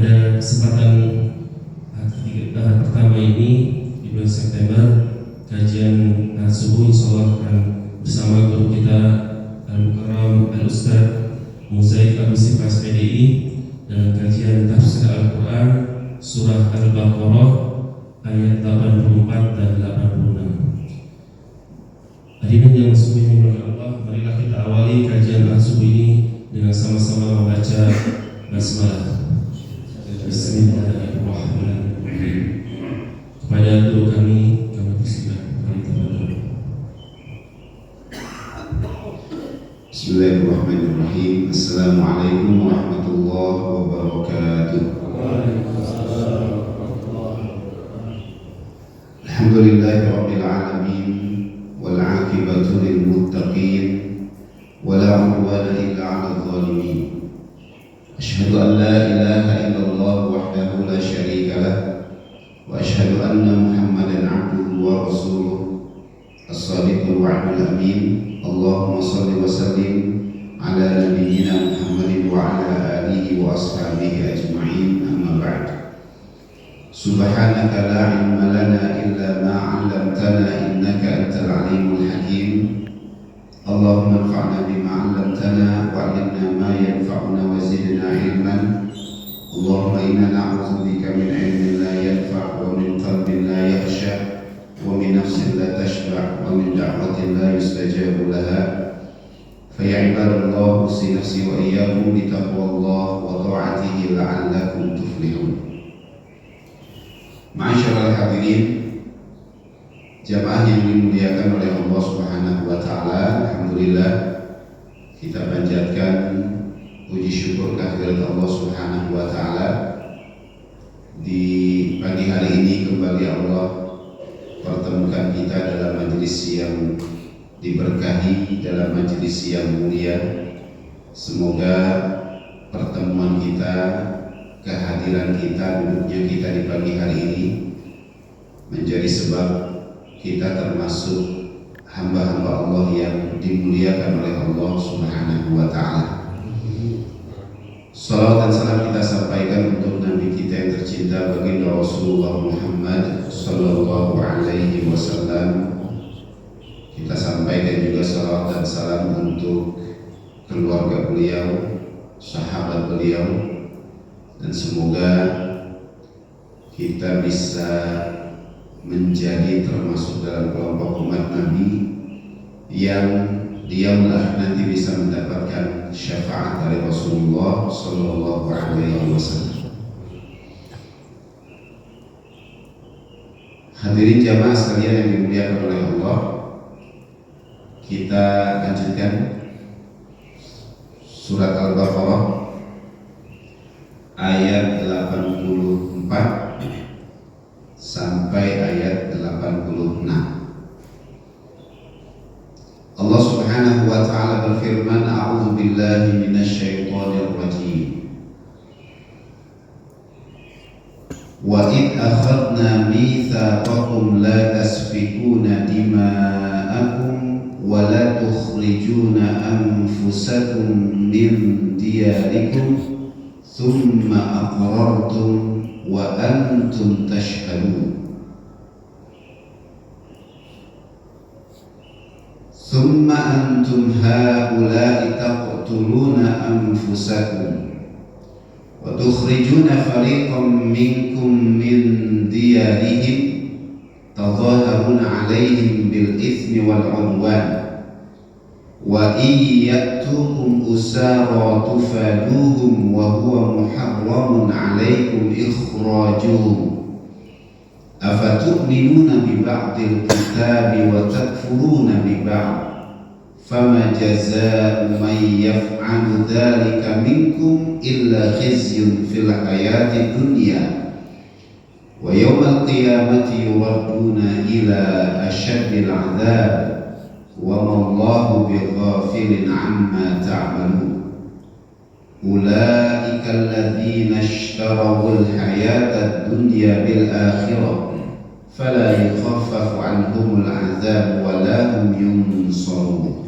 Pada kesempatan pertama ini di bulan September, kajian subuh insyaallah akan bersama guru kita Al-Mukarram Al-Ustaz Muzaid Abu Sifas PDI dengan kajian tafsir Al-Quran Surah Al-Baqarah ayat 84 dan 86. Hadirin yang sungguh oleh Allah, marilah kita awali kajian subuh ini dengan sama-sama membaca basmalah. Bismillahirrahmanirrahim. Kepada guru kami persilakan. Bismillahirrahmanirrahim. Assalamualaikum warahmatullahi wabarakatuh. Alhamdulillahirabbil alamin wal 'aqibatu lil muttaqin wala 'udwana illa 'alal zalimin. Asyhadu an la ilaha illallah wahdahu la syarika lah wa asyhadu anna Muhammadan 'abduhu wa rasuluh as-sadiqul wa'dul amin. Allahumma salli wa sallim ala nabiyyina Muhammadin wa ala alihi wa ashabihi ajma'in, amma ba'd. Subhanaka la ilma lana illa ma 'allamtana innaka antal alimul hakim. Allahumma anfa'na bima 'allamtana wa 'allimna ma yanfa'una wa zidna ilman. Allahumma inna na'udzu bika min 'ilmin la yanfa' wa min qalbin la yakhsha wa min nafsin la tashba' wa min da'watin la yustajabu laha. Fa ya ibadallah, usi nafsi wa iyyakum bi taqwallah wa ta'atihi la'allakum tuflihun. Ma'asyiral hadirin, jamaah yang dimuliakan oleh Allah Subhanahu wa taala, alhamdulillah kita panjatkan puji syukur kehadirat Allah Subhanahu wa taala. Di pagi hari ini kembali Allah pertemukan kita dalam majelis yang diberkahi, dalam majelis yang mulia. Semoga pertemuan kita, kehadiran kita, duduknya kita di pagi hari ini menjadi sebab kita termasuk hamba-hamba Allah yang dimuliakan oleh Allah Subhanahu wa ta'ala. Salawat dan salam kita sampaikan untuk Nabi kita yang tercinta, baginda Rasulullah Muhammad sallallahu alaihi wasallam. Kita sampaikan juga salawat dan salam untuk keluarga beliau, sahabat beliau, dan semoga kita bisa menjadi termasuk dalam kelompok umat Nabi yang diamlah nanti bisa mendapatkan syafaat dari Rasulullah sallallahu alaihi wasallam. Hadirin jamaah sekalian yang dimuliakan oleh Allah, kita lanjutkan surat Al-Baqarah ayat 84 sampai ayat 86. Allah Subhanahu wa ta'ala berfirman, a'udzu billahi minasyaitonir rajim. Wa id akhadna mitsaqakum la tasfikuna dima'akum wa la tukhrijuna anfusakum min diyarikum thumma aqrartum wa antum tashhadun. Thumma antum haula'i taqtuluna anfusakum wa tukhrijuna fariqan minkum min diyarihim tadhaharuna 'alaihim bil itsmi wal 'udwan wa in ya'tukum usara tufaduhum wa huwa muharramun 'alaikum ikhrajuhum. Afatu'minuna bi ba'dil kitabi wa takfuruna bi ba'd. Fama jazaa'u man yaf'alu dzalika minkum illa khizyun fil hayatid dunya wa yawmal qiyamati yuradduna ila ashaddil 'adzab wa ma Allahu bighafilin 'amma ta'malun. Ulaika alladzina ishtarawul hayatad dunya bil akhirah fala yukhaffafu 'anhumul 'adzab wa la hum yunsarun.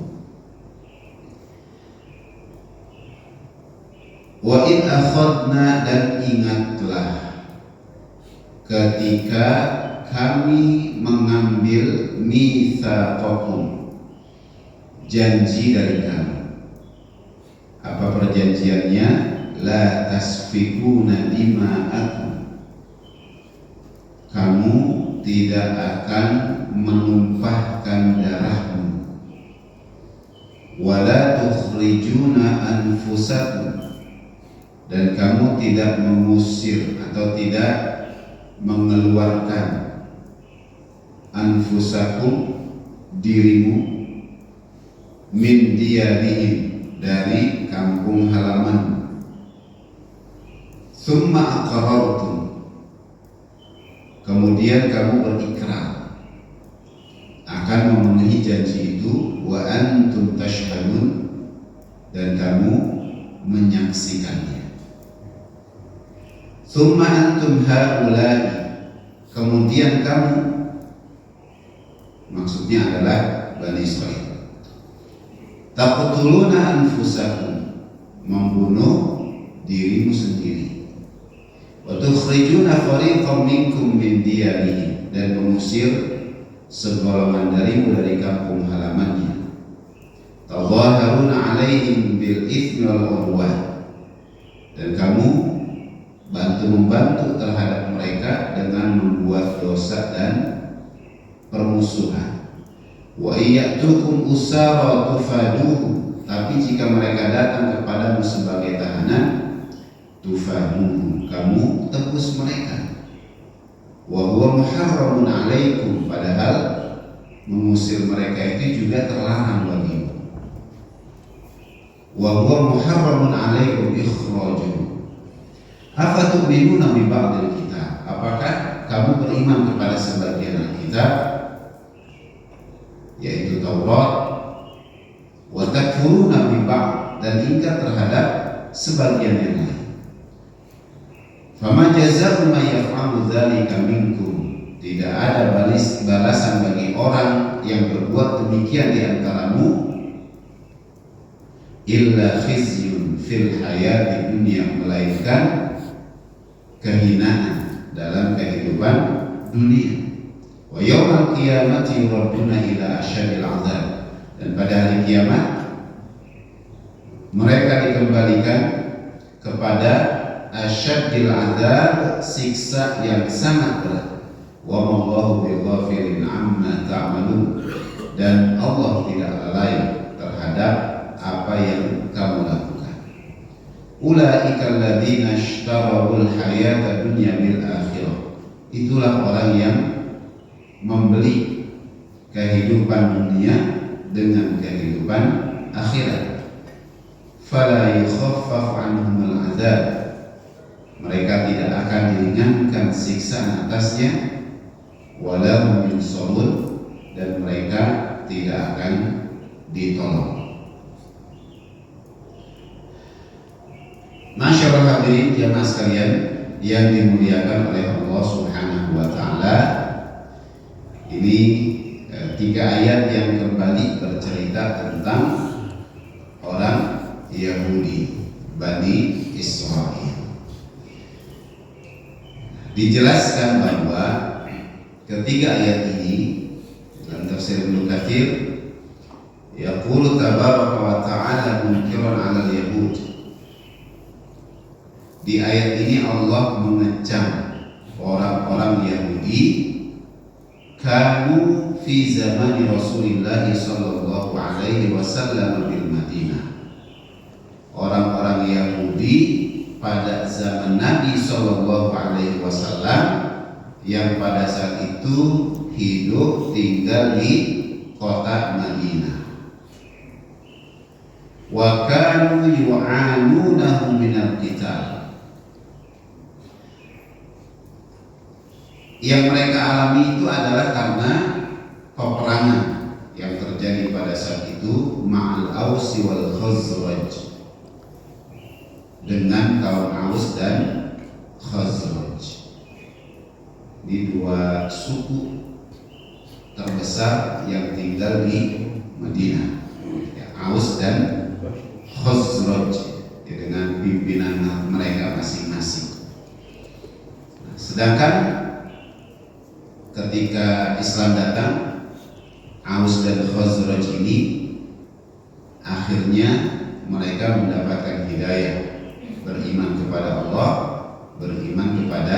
Wa id akhadna, dan ingatlah ketika kami mengambil mitsaqakum, janji dari kamu. Apa perjanjiannya? La tasfikuna dima'akum, kamu tidak akan menumpahkan darahmu. Wala tukhrijuna anfusakum, dan kamu tidak mengusir atau tidak mengeluarkan anfusakum, dirimu, min diyarihim, dari kampung halaman. Summa aqrartum, kemudian kamu berikrar akan memenuhi janji itu. Wa antum tashhadun, dan kamu menyaksikannya. Summa antum haula'i, kemudian kamu, maksudnya adalah Bani Israil, taqtuluna anfusakum, membunuh dirimu sendiri. Wa tukhrijuna fariqam minkum min diyarihim, dan mengusir segolongan darimu dari kampung halamannya. Tadhaharuna alaihim bil itsmi wal udwan, dan kamu membantu terhadap mereka dengan membuat dosa dan permusuhan. Wa iyyatukum usara tufaduhu, tapi jika mereka datang kepadamu sebagai tahanan, tufaduhu, kamu tebus mereka. Wa huwa muharramun alaikum, padahal mengusir mereka itu juga terlarang bagimu. Wa huwa muharramun alaikum ikhrajuhum. Afa tu'minuna bi ba'dil kitab, apakah kamu beriman kepada sebagian Alkitab, yaitu Taurat, wa takfuruna bi ba'd, dan ingkar terhadap sebagian yang lain. Fama jazaa'u may yaf'alu dzalika minkum, tidak ada balasan bagi orang yang berbuat demikian di antaramu, illa khizyun fil hayati dunya, melainkan kehinaan dalam kehidupan dunia. Wa yaumal qiyamati yuradduna ila asyadil azab, dan pada hari kiamat mereka dikembalikan kepada asyadil azab, siksa yang sangat berat. Wa mallahu bighafilin amma ta'malun, dan Allah tidak lalai terhadap apa yang kamu lakukan. Ulaika alladzina ishtarawul hayata dunya bil akhirah, itulah orang yang membeli kehidupan dunia dengan kehidupan akhirat. Fala yukhaffaf anhumul adzab, mereka tidak akan diringankan siksaan atasnya. Wala hum yunsarun, dan mereka tidak akan ditolong. Masyaallah hadirin jamaah sekalian yang dimuliakan oleh Allah Subhanahu wa taala. Ini 3 ayat yang kembali bercerita tentang orang Yahudi, Bani Israil. Dijelaskan bahwa ketiga ayat ini dalam tafsir Ibnu Katsir, yaqulu tabaraka wa ta'ala munkiran 'alal yahud. Di ayat ini Allah mengecam orang-orang Yahudi, kamu fi zamani Rasulillah sallallahu alaihi wasallam bil Madinah. Orang-orang Yahudi pada zaman Nabi sallallahu alaihi wasallam yang pada saat itu hidup tinggal di kota Madinah. Wa kanu yu'anunahu minal qital, yang mereka alami itu adalah karena peperangan yang terjadi pada saat itu ma'al Aus wal Khazraj, dengan kaum Aus dan Khazraj. Ini 2 suku terbesar yang tinggal di Madinah, ya, Aus dan Khazraj, ya, dengan pimpinan mereka masing-masing. Sedangkan ketika Islam datang, Aus dan Khazraj ini akhirnya mereka mendapatkan hidayah, beriman kepada Allah, beriman kepada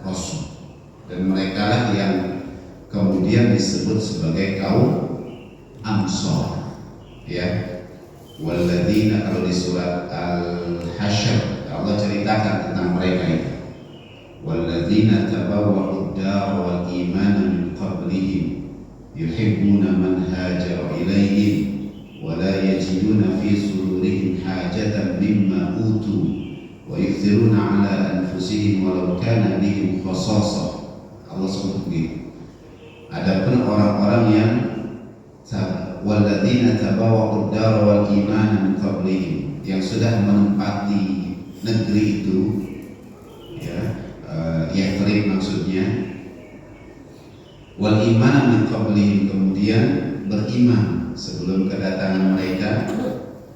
Rasul, dan mereka lah yang kemudian disebut sebagai kaum Ansor, ya. Walladzina, kalau di surat Al-Hasyr Allah ceritakan tentang mereka itu. Walladzina tabawwa'ud dar wal iman min qablihim yuhibbuna man hajara ilaihim wa la yajiduna fi sudurihim hajatan mimma utu wa yu'thiruna 'ala anfusihim walau kana bihim khasasah. Allah sebut begitu. Adapun orang-orang yang walladzina tabawwa'ud dar wal iman min qablihim, yang sudah menempati negeri itu, ya, Yathrib maksudnya, wal iman min qablihim, kemudian beriman sebelum kedatangan mereka,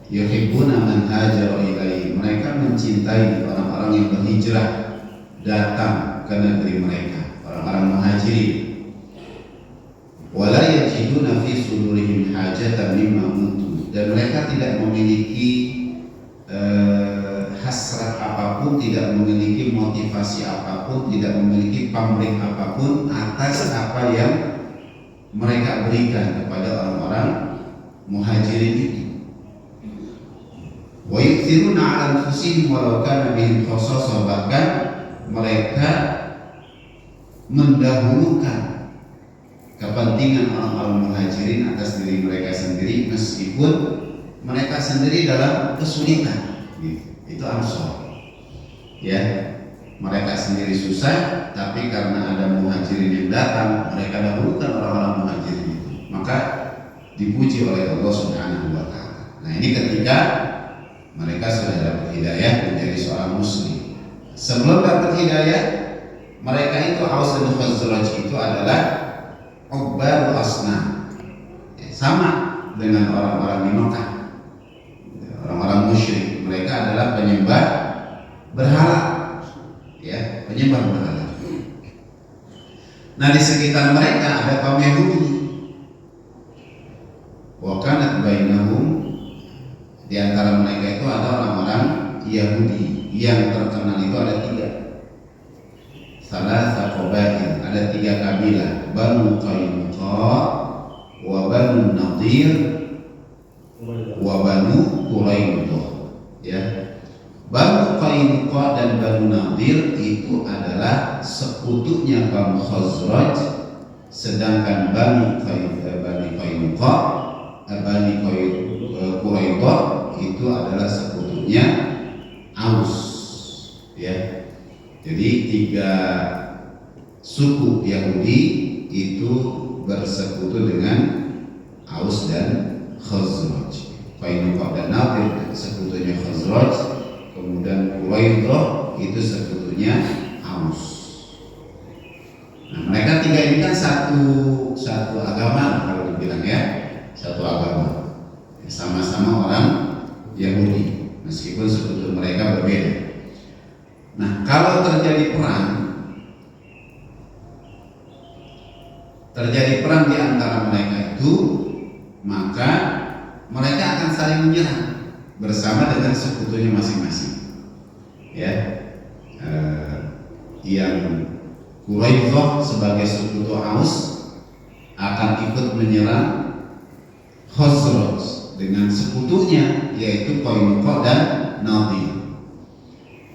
yuhibbuna man hajara ilaihi, mereka mencintai orang-orang yang berhijrah datang ke negeri mereka, orang-orang muhajirin. Wala yajiduna fi sudurihim hajatan mimma utu, dan mereka tidak memiliki hasrat apapun, tidak memiliki motivasi apapun, tidak memiliki pamrih apapun atas apa yang mereka berikan kepada orang-orang muhajirin itu. Wa yu'thiruna 'ala anfusihim walau kana bihim khasasah, bahkan mereka mendahulukan kepentingan orang-orang muhajirin atas diri mereka sendiri, meskipun mereka sendiri dalam kesulitan. Itu Ansor, ya. Mereka sendiri susah, tapi karena ada muhajirin yang datang, mereka dahulukan orang-orang muhajirin itu, maka dipuji oleh Allah Subhanahu wa Ta'ala. Nah, ini ketika mereka sudah dapat hidayah menjadi seorang muslim. Sebelum dapat hidayah, mereka itu, Aus dan Khazraj itu adalah Ubbadul asnam, sama dengan orang-orang di Mekah, orang-orang musyrik. Mereka adalah penyembah berhala, ya, penyembah berhala. Nah, di sekitar mereka ada kaum Yahudi. Wa kanat bainahum, di antara mereka itu ada orang-orang Yahudi. Yang terkenal itu ada 3. Salasa qabail, ada 3 kabilah, Banu Qainuqa, wa Banu Nadir, wa Banu Quraidah, ya. Banu Qainuqa dan Banu Nadir itu adalah sekutunya kaum Khazraj, sedangkan Banu Qainuqa, Bani Quraidah itu adalah sekutunya Aus, ya. Jadi 3 suku Yahudi itu bersekutu dengan Aus dan Khazraj. Qainuqa dan Nadir sekutunya Khazraj, kemudian Quraidah itu sekutunya Aus. Nah, mereka 3 ini kan satu agama, kalau dibilang, ya, satu agama, sama-sama orang Yahudi, meskipun sekutu mereka berbeda. Nah, kalau terjadi perang di antara mereka itu, maka mereka akan saling menyerang bersama dengan sekutunya masing-masing, ya. Yang Quraidah sebagai sekutu Aus akan ikut menyerang Khazraj dengan sekutunya, yaitu Qainuqa dan Nadir.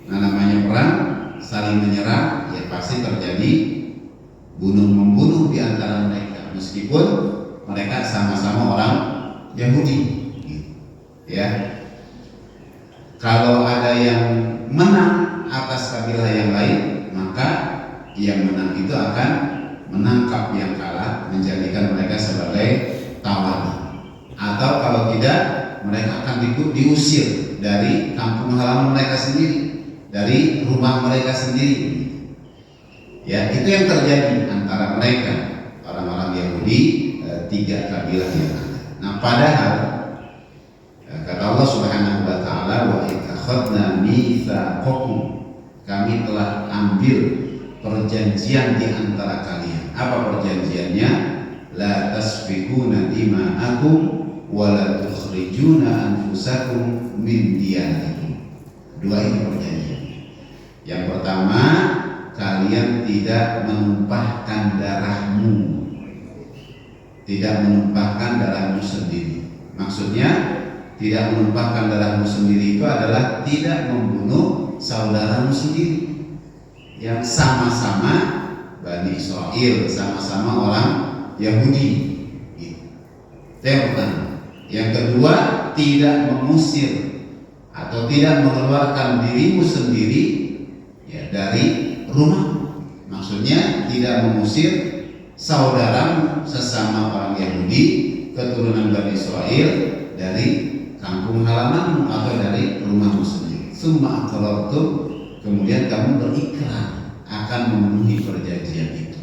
Nah, namanya perang saling menyerang, ya pasti terjadi bunuh-membunuh di antara mereka, meskipun mereka sama-sama orang Yahudi, ya. Kalau ada yang menang atas kabilah yang lain, maka yang menang itu akan menangkap yang kalah, menjadikan mereka sebagai tawanan, atau kalau tidak, mereka akan diusir dari kampung halaman mereka sendiri, dari rumah mereka sendiri, ya. Itu yang terjadi antara mereka, orang-orang Yahudi, 3 kabilah yang ada. Nah, padahal kata Allah Subhanahu wa Ta'ala, wa idza akhadna mitsaqakum, kami telah ambil perjanjian di antara kalian. Apa perjanjiannya? La tasfikuna dima'akum wa la tukhrijuna anfusakum min diyarikum. Dua ini perjanjian. Yang pertama, kalian tidak menumpahkan darahmu, tidak menumpahkan darahmu sendiri. Maksudnya tidak menumpahkan darahmu sendiri itu adalah tidak membunuh saudaramu sendiri yang sama-sama Bani Israel, sama-sama orang Yahudi. Itu yang pertama. Yang kedua, tidak mengusir atau tidak mengeluarkan dirimu sendiri ya dari rumah. Maksudnya tidak mengusir saudaramu sesama orang Yahudi, keturunan Bani Israel, dari kampung halamanmu atau dari rumahmu sendiri. Summa aqrartum, kemudian kamu berikrar akan memenuhi perjanjian itu.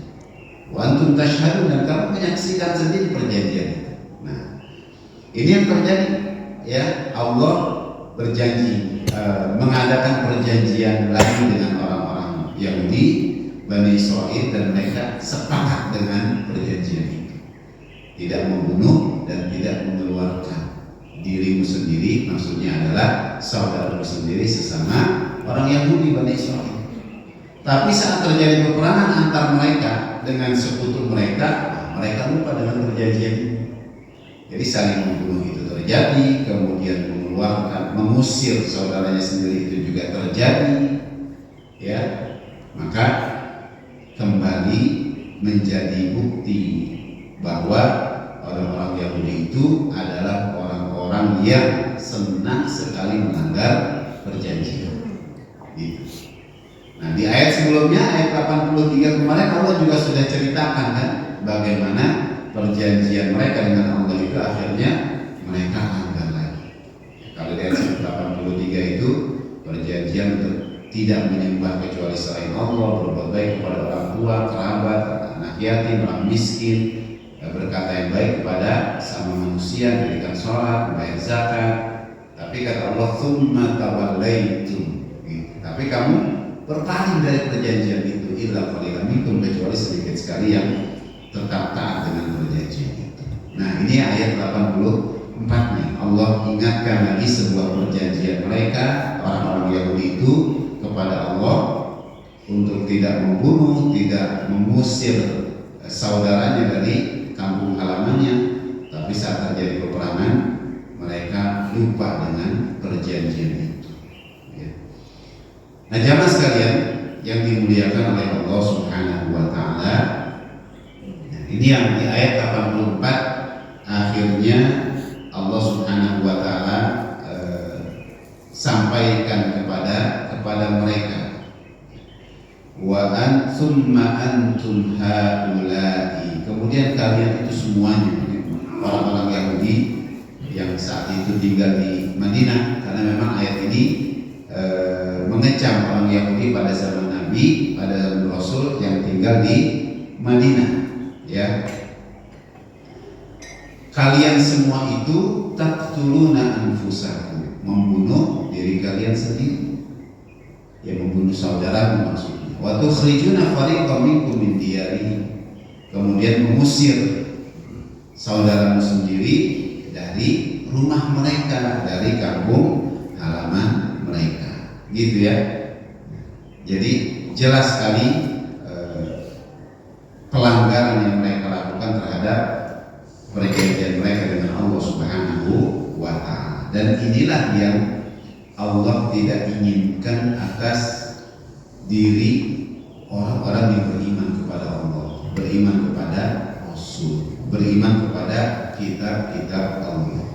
Wa antum tashhadun, dan kamu menyaksikan sendiri perjanjian itu. Nah, ini yang terjadi ya. Allah berjanji mengadakan perjanjian lagi dengan orang-orang Yahudi, Bani Israel, dan mereka sepakat dengan perjanjian itu. Tidak membunuh dan tidak mengeluarkan dirimu sendiri, maksudnya adalah saudaramu sendiri sesama orang Yahudi Bani Israel. Tapi saat terjadi peperangan antar mereka dengan sekutu mereka, mereka lupa dengan perjanjian ini. Jadi saling membunuh itu terjadi, kemudian mengeluarkan, mengusir saudaranya sendiri itu juga terjadi, ya. Maka kembali menjadi bukti bahwa orang-orang Yahudi itu adalah orang-orang yang senang sekali melanggar perjanjian. Gitu. Nah, di ayat sebelumnya, ayat 83 kemarin, Allah juga sudah ceritakan kan bagaimana perjanjian mereka dengan Allah itu akhirnya mereka langgar lagi. Kalau di ayat 83 itu perjanjian untuk tidak menyembah kecuali selain Allah, berbuat baik kepada orang tua, kerabat, anak yatim, orang miskin, berkata yang baik kepada sama manusia, berikan sholat, membayar zakat. Tapi kata Allah, tsumma tawallaitum, gitu. Tapi kamu berpaling dari perjanjian itu, illa qalilan minkum, kecuali sedikit sekali yang tetap taat dengan perjanjian itu. Nah, ini ayat 84 nih. Allah ingatkan lagi sebuah perjanjian mereka orang-orang Yahudi itu kepada Allah untuk tidak membunuh, tidak mengusir saudaranya dari kampung halamannya. Tapi saat terjadi peperangan, mereka lupa dengan perjanjian itu. Ya. Nah, jamaah sekalian yang dimuliakan oleh Allah Subhanahu wa Ta'ala, ini yang di ayat 84 akhirnya Allah Subhanahu wa Ta'ala sampaikan kepada mereka, wa summa antum haula'i, kemudian kalian itu semuanya orang-orang Yahudi yang saat itu tinggal di Madinah, karena memang ayat ini mengecam orang Yahudi pada zaman Nabi, pada zaman Rasul yang tinggal di Madinah, ya. Kalian semua itu taqtuluna anfusakum, membunuh diri kalian sendiri, ya, membunuh saudara maksudnya. Wa tukhrijuna fariqan minkum min diyarihim, kemudian mengusir saudaramu sendiri dari rumah mereka, dari kampung halaman mereka, gitu ya. Jadi jelas sekali pelanggaran yang mereka lakukan terhadap perjanjian mereka dengan Allah Subhanahu wa Ta'ala. Dan inilah yang Allah tidak inginkan atas diri orang-orang yang beriman kepada Allah, beriman kepada Rasul, beriman kepada kitab-kitab Allah.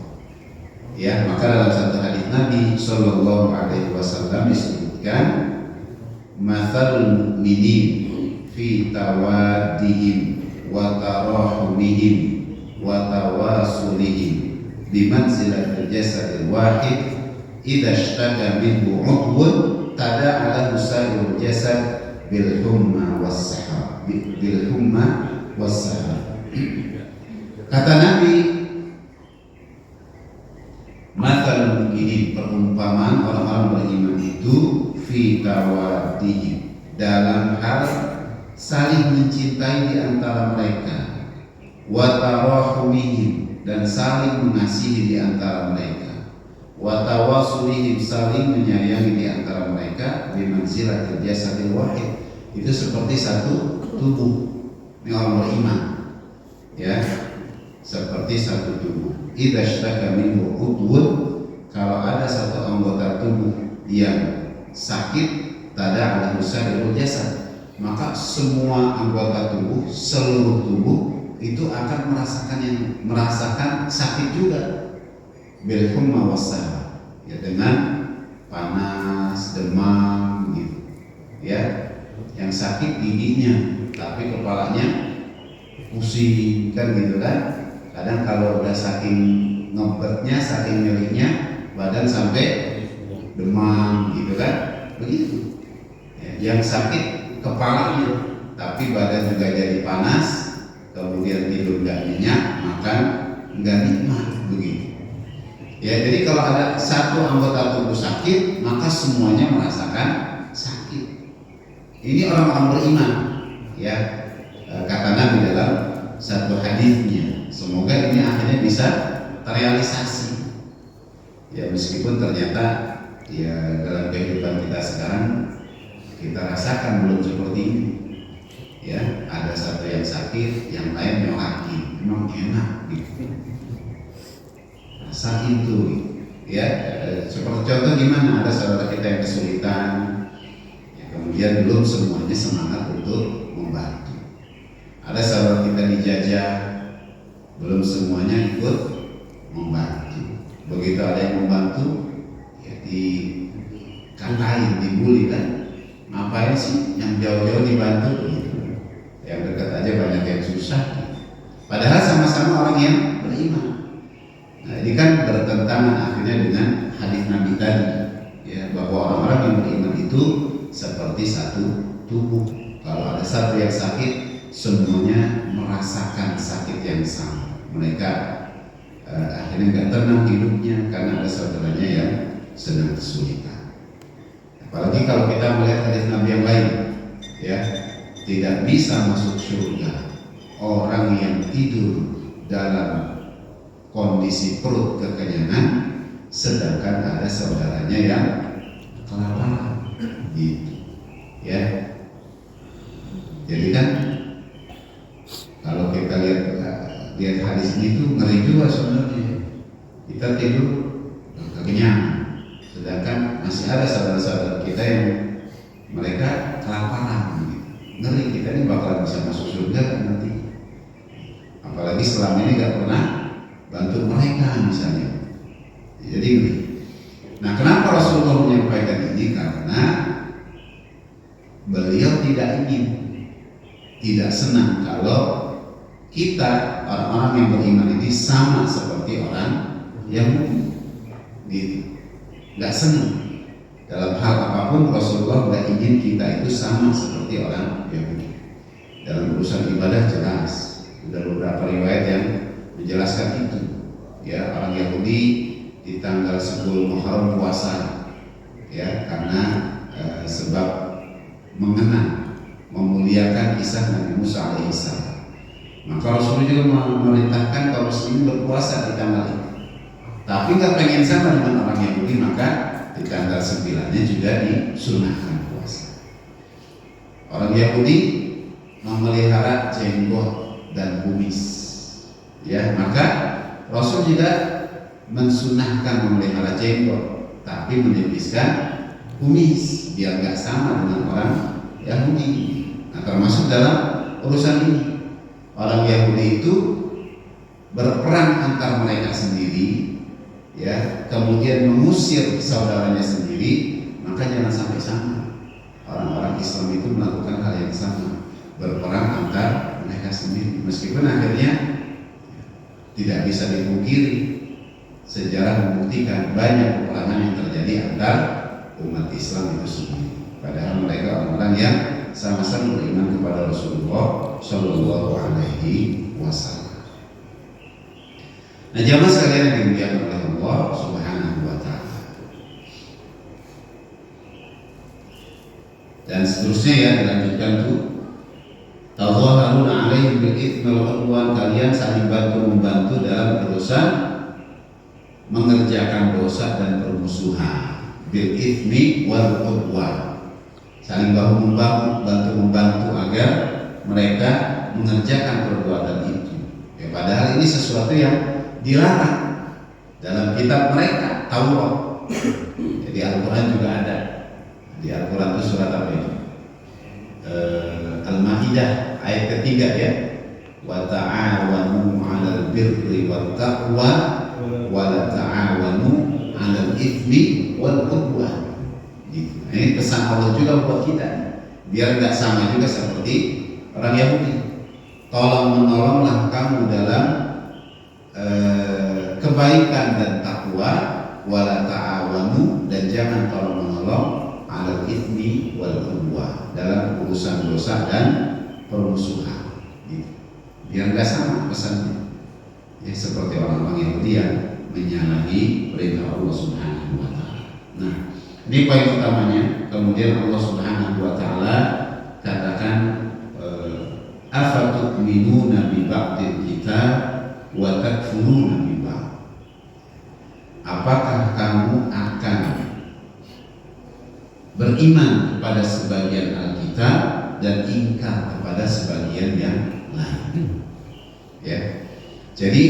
Ya, maka dalam satu hadis Nabi Shallallahu Alaihi Wasallam disebutkan, "Matsalul mu'minin fi tawaddihim wa tarahumihim wa tawasulihim bimanzilatil jasadil wahid idza ishtaka minhu 'udwun tada'a lahu sa'irul jasad bil humma was-sahar." Kata Nabi, matsalul mu'minin, perumpamaan orang-orang orang beriman itu fi tawadihim, dalam hal saling mencintai di antara mereka, wa tarahumihim, dan saling mengasihi di antara mereka, wa tawasulihim, saling menyayangi di antara mereka, bimanzilatil jasadil wahid, itu seperti satu tubuh. Ini orang beriman, ya, seperti satu tubuh. Idza ishtaka minhu udwun, kalau ada satu anggota tubuh yang sakit, tada'alahu sa'irul jasad, maka semua anggota tubuh, seluruh tubuh itu akan merasakan sakit juga. Bil humma wassah, ya, dengan panas, demam gitu. Ya, yang sakit giginya, tapi kepalanya pusing kan gitu kan. Kadang kalau udah saking ngebetnya, saking nyerinya, badan sampai demam gitu kan, begitu. Ya, yang sakit kepalanya, tapi badan juga jadi panas, kemudian tidur nggak nyenyak, makan nggak nikmat, begitu. Ya, jadi kalau ada satu anggota tubuh sakit, maka semuanya merasakan sakit. Ini orang-orang beriman, ya, kata Nabi dalam satu hadisnya. Semoga ini akhirnya bisa terrealisasi. Ya, meskipun ternyata ya dalam kehidupan kita sekarang kita rasakan belum seperti ini. Ya, ada satu yang sakit, yang lain nyoaki, memang enak gitu. Rasa itu, ya, seperti contoh gimana, ada saudara kita yang kesulitan, ya, kemudian belum semuanya semangat untuk membantu. Ada saudara kita dijajah, belum semuanya ikut membantu. Begitu ada yang membantu, ya dikatain, dibully kan, ngapain sih yang jauh-jauh dibantu gitu. Yang dekat aja banyak yang susah. Padahal sama-sama orang yang beriman. Nah, ini kan bertentangan akhirnya dengan hadis Nabi tadi, ya, bahwa orang-orang yang beriman itu seperti satu tubuh. Kalau ada satu yang sakit, semuanya merasakan sakit yang sama. Mereka akhirnya nggak tenang hidupnya karena ada saudaranya yang sedang kesulitan. Apalagi kalau kita melihat hadis Nabi yang lain, ya, tidak bisa masuk surga orang yang tidur dalam kondisi perut kekenyangan, sedangkan ada saudaranya yang kelaparan, gitu, ya. Jadi kan kalau kita lihat hadis ini tuh ngeri juga sebenarnya. Kita tidur kekenyangan, sedangkan masih ada saudara-saudara kita yang mereka kelaparan, gitu. Ngeri, kita ini bakalan bisa masuk surga kan nanti. Apalagi selama ini gak pernah bantu mereka misalnya. Jadi, nah kenapa Rasulullah menyampaikan ini? Karena beliau tidak senang kalau kita orang-orang yang beriman ini sama seperti orang Yahudi, gitu. Nggak senang dalam hal apapun. Rasulullah nggak ingin kita itu sama seperti orang Yahudi. Dalam urusan ibadah jelas, sudah beberapa riwayat yang menjelaskan itu. Ya, orang Yahudi di tanggal 10 Muharram puasa, ya, karena sebab mengenang, memuliakan kisah Nabi Musa alaihissalam. Maka Rasulullah juga memerintahkan kaum muslimin berpuasa di tanggal itu. Tapi nggak pengen sama dengan orang Yahudi, maka di tanggal 9-nya juga disunahkan puasa. Orang Yahudi memelihara jenggot dan kumis, ya, maka Rasul juga mensunahkan memelihara jenggot, tapi menipiskan kumis biar nggak sama dengan orang Yahudi. Nah, termasuk dalam urusan ini, orang Yahudi itu berperang antar mereka sendiri, ya, kemudian mengusir saudaranya sendiri, maka jangan sampai sama. Orang-orang Islam itu melakukan hal yang sama, berperang antar mereka sendiri, meskipun akhirnya tidak bisa dipungkiri, sejarah membuktikan banyak peperangan yang terjadi antar umat Islam itu sendiri. Padahal mereka orang-orang yang sama-sama beriman kepada Rasulullah Shallallahu Alaihi Wasallam. Nah, jamaah sekalian yang dimuliakan oleh Allah Subhanahu Wa Taala, dan seterusnya ya, dilanjutkan tuh. Tadhaharuna 'alaihim bil itsmi wal 'udwan, kalian saling bantu-membantu dalam urusan mengerjakan dosa dan permusuhan. Bil itsmi wal 'udwan, saling bahu-membahu, bantu-membantu agar mereka mengerjakan perbuatan itu. Ya, padahal ini sesuatu yang dilarang dalam kitab mereka, Taurat. Jadi Al-Quran juga ada. Di Al-Quran itu surat apa itu? Al-Maidah ayat ketiga ya. Wa ta'awanu 'alal birri wat taqwa wa la ta'awanu 'alal itsmi wal 'udwan. Gitu. Ini pesan Allah juga buat kita, biar nggak sama juga seperti orang Yahudi. Tolong menolonglah kamu dalam kebaikan dan takwa, wala ta'awanu, dan jangan tolong menolong 'alal itsmi wal 'udwan, dalam urusan dosa dan permusuhan. Gitu. Biar nggak sama pesannya. Ya, seperti orang-orang Yahudi yang menyalahi perintah Allah Subhanahu wa taala. Nah, ini poin utamanya. Kemudian Allah Subhanahu wa taala katakan, afatu'minuna bi ba'dil kitab wa takfuruna bi ba'd. Apakah kamu akan beriman kepada sebagian Alkitab dan ingkar kepada sebagian yang lain? Ya. Jadi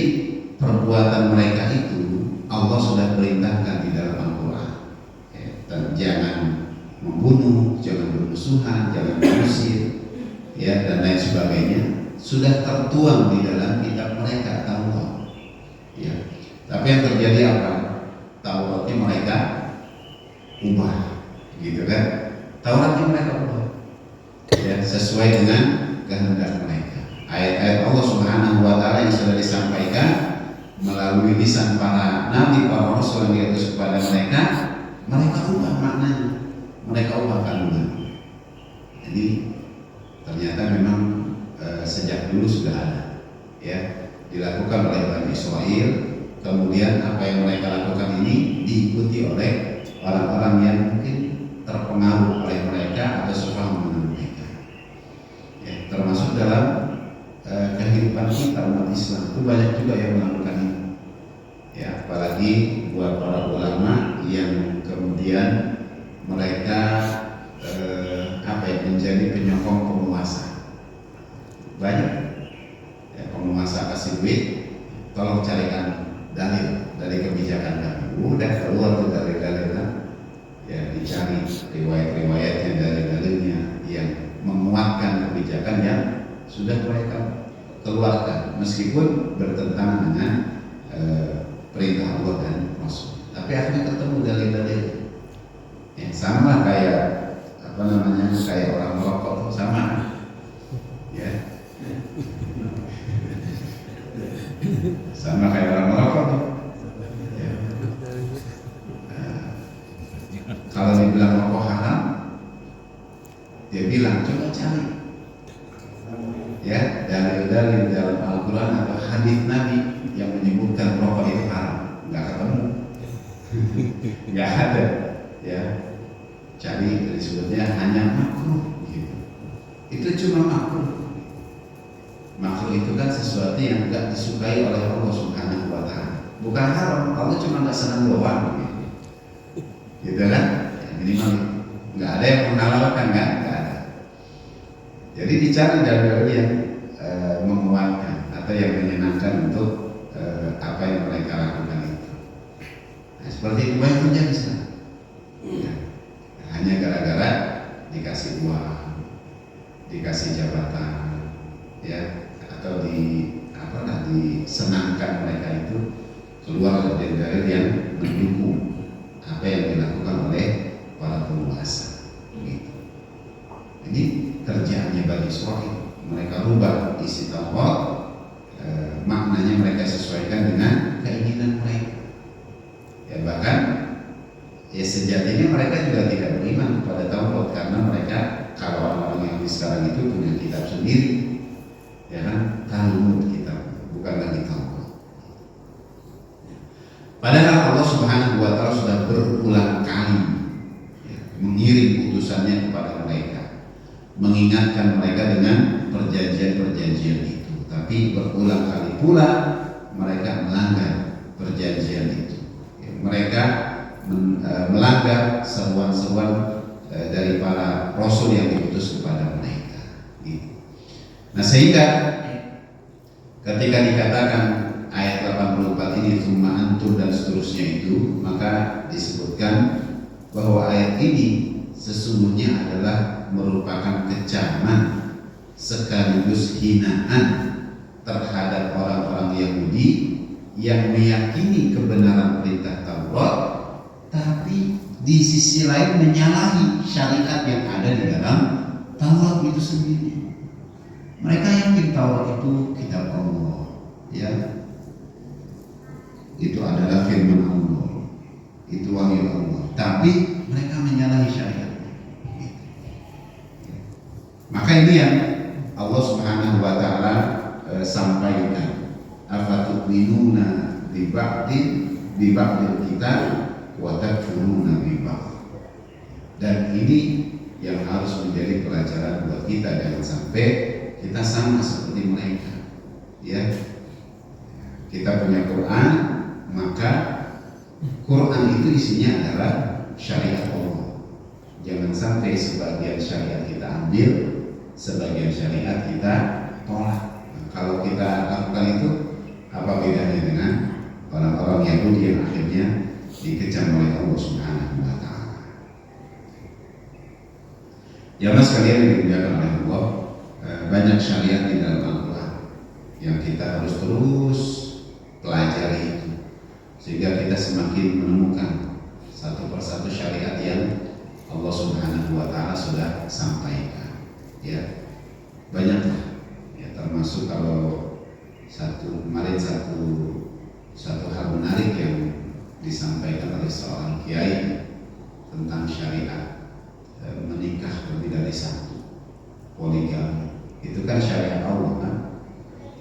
perbuatan mereka itu Allah sudah perintahkan di dalam Al-Quran. Ya, dan jangan membunuh, jangan bermusuhan, jangan mengusir, ya, dan lain sebagainya, sudah tertuang di dalam kitab mereka, Taurat. Ya. Tapi yang terjadi apa? Tauratnya mereka ubah, gitu kan? Tauratnya mereka ubah, ya, sesuai dengan kehendak mereka. Ayat-ayat Allah Subhanahu wa taala yang sudah disampaikan melalui lisan para nabi, para rasul yang diutus kepada mereka, mereka ubah maknanya, mereka ubah kandungan. Jadi ternyata memang sejak dulu sudah ada, ya, dilakukan oleh Bani Israel. Kemudian apa yang mereka lakukan ini diikuti oleh orang-orang yang mungkin terpengaruh oleh mereka atau sepaham dengan mereka, ya, termasuk dalam kehidupan kita umat Islam itu banyak juga yang melakukan ini, ya, apalagi buat para ulama yang kemudian mereka menjadi penyokong penguasa. Banyak, ya, penguasa kasih duit, tolong carikan dalil dari kebijakan kami. Udah keluar tuh dalil-dalilnya, ya, dicari riwayat-riwayatnya, dalil-dalilnya yang menguatkan kebijakan yang sudah mereka keluarkan, meskipun bertentangan dengan perintah Allah dan Rasul. Tapi akhirnya ketemu dalil-dalil yang sama kayak kayak orang merokok, sama, ya, sama kayak orang merokok. Ya. Kalau dibilang rokok haram, dia bilang coba cari, ya, dalil-dalil dalam Al-Quran atau hadis Nabi yang menyebutkan rokok itu haram. Nggak ketemu, nggak ada, ya. Cari disebutnya hanya makruh, gitu. Itu cuma makruh. Makruh itu kan sesuatu yang nggak disukai oleh Allah Subhanahu wa taala. Bukan haram, Allah cuma nggak senang doang, gitu. Gitu kan? Ya, minimal nggak ada yang menghalalkan, kan? Nggak ada. Jadi dicari dalil yang menguatkan atau yang menyenangkan untuk apa yang mereka lakukan itu. Nah, seperti itu yang terjadi sekarang. Ya. Hanya gara-gara dikasih uang, dikasih jabatan, ya, atau disenangkan mereka itu, keluar dalil-dalil yang mendukung apa yang dilakukan oleh para penguasa. Gitu. Ini kerjaannya Bani Israil. Mereka rubah isi Taurat, maknanya mereka sesuaikan dengan keinginan mereka. Ya, bahkan ya sejatinya mereka juga tidak beriman kepada Taurat, karena mereka, kalau orang-orang yang di sekarang itu punya kitab sendiri, ya kan, Talmud kitab, bukan lagi Taurat. Padahal Allah Subhanahu wa taala sudah berulang kali, ya, mengirim utusan utusannya kepada mereka, mengingatkan mereka dengan perjanjian-perjanjian itu. Tapi berulang kali pula mereka melanggar perjanjian itu. Mereka melanggar seruan-seruan dari para rasul yang diutus kepada mereka. Nah, sehingga ketika dikatakan ayat 84 ini tsumma antum dan seterusnya itu, maka disebutkan bahwa ayat ini sesungguhnya adalah merupakan kecaman sekaligus hinaan terhadap orang-orang Yahudi yang meyakini kebenaran perintah Taurat, tapi di sisi lain menyalahi syariat yang ada di dalam Taurat itu sendiri. Mereka yakin Taurat itu kitab Allah, ya, itu adalah firman Allah, itu wahyu Allah, tapi mereka menyalahi syariat. Maka ini yang Allah Subhanahu wa taala sampaikan, afatu'minuna bi ba'dil kitab wa takfuruna bi ba'd. Dan ini yang harus menjadi pelajaran buat kita, jangan sampai kita sama seperti mereka. Ya, kita punya Quran, maka Quran itu isinya adalah syariat Allah. Jangan sampai sebagian syariat kita ambil, sebagian syariat kita tolak. Kalau kita lakukan itu, apa bedanya dengan orang-orang Yahudi yang akhirnya dikecam oleh Allah Subhanahu wa taala. Jamaah sekalian yang dimuliakan oleh Allah, banyak syariat di dalam Al-Quran yang kita harus terus pelajari itu, sehingga kita semakin menemukan satu persatu syariat yang Allah Subhanahu wa taala sudah sampaikan. Ya, banyaklah. Ya, termasuk kalau kemarin satu hal menarik yang disampaikan oleh seorang kiai tentang syariat menikah lebih dari satu, poligami. Itu kan syariat Allah kan?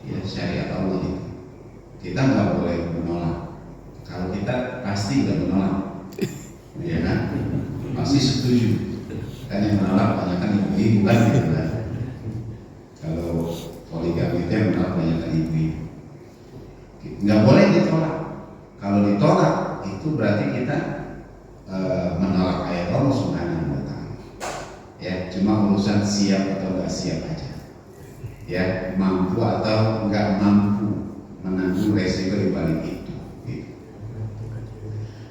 Ya, syariat Allah itu. Kita nggak boleh menolak. Kalau kita pasti nggak menolak, ya kan? Pasti setuju. Kan yang menolak banyak kan ibu-ibu kan, gitu kan? Kalau poligami itu yang menolak banyak kan ibu-ibu. Nggak boleh ditolak. Kalau ditolak itu berarti kita menolak ayat Allah Subhanahu wa taala. Ya, cuma urusan siap atau nggak siap aja. Ya, mampu atau nggak mampu menanggung resiko di balik itu. Gitu.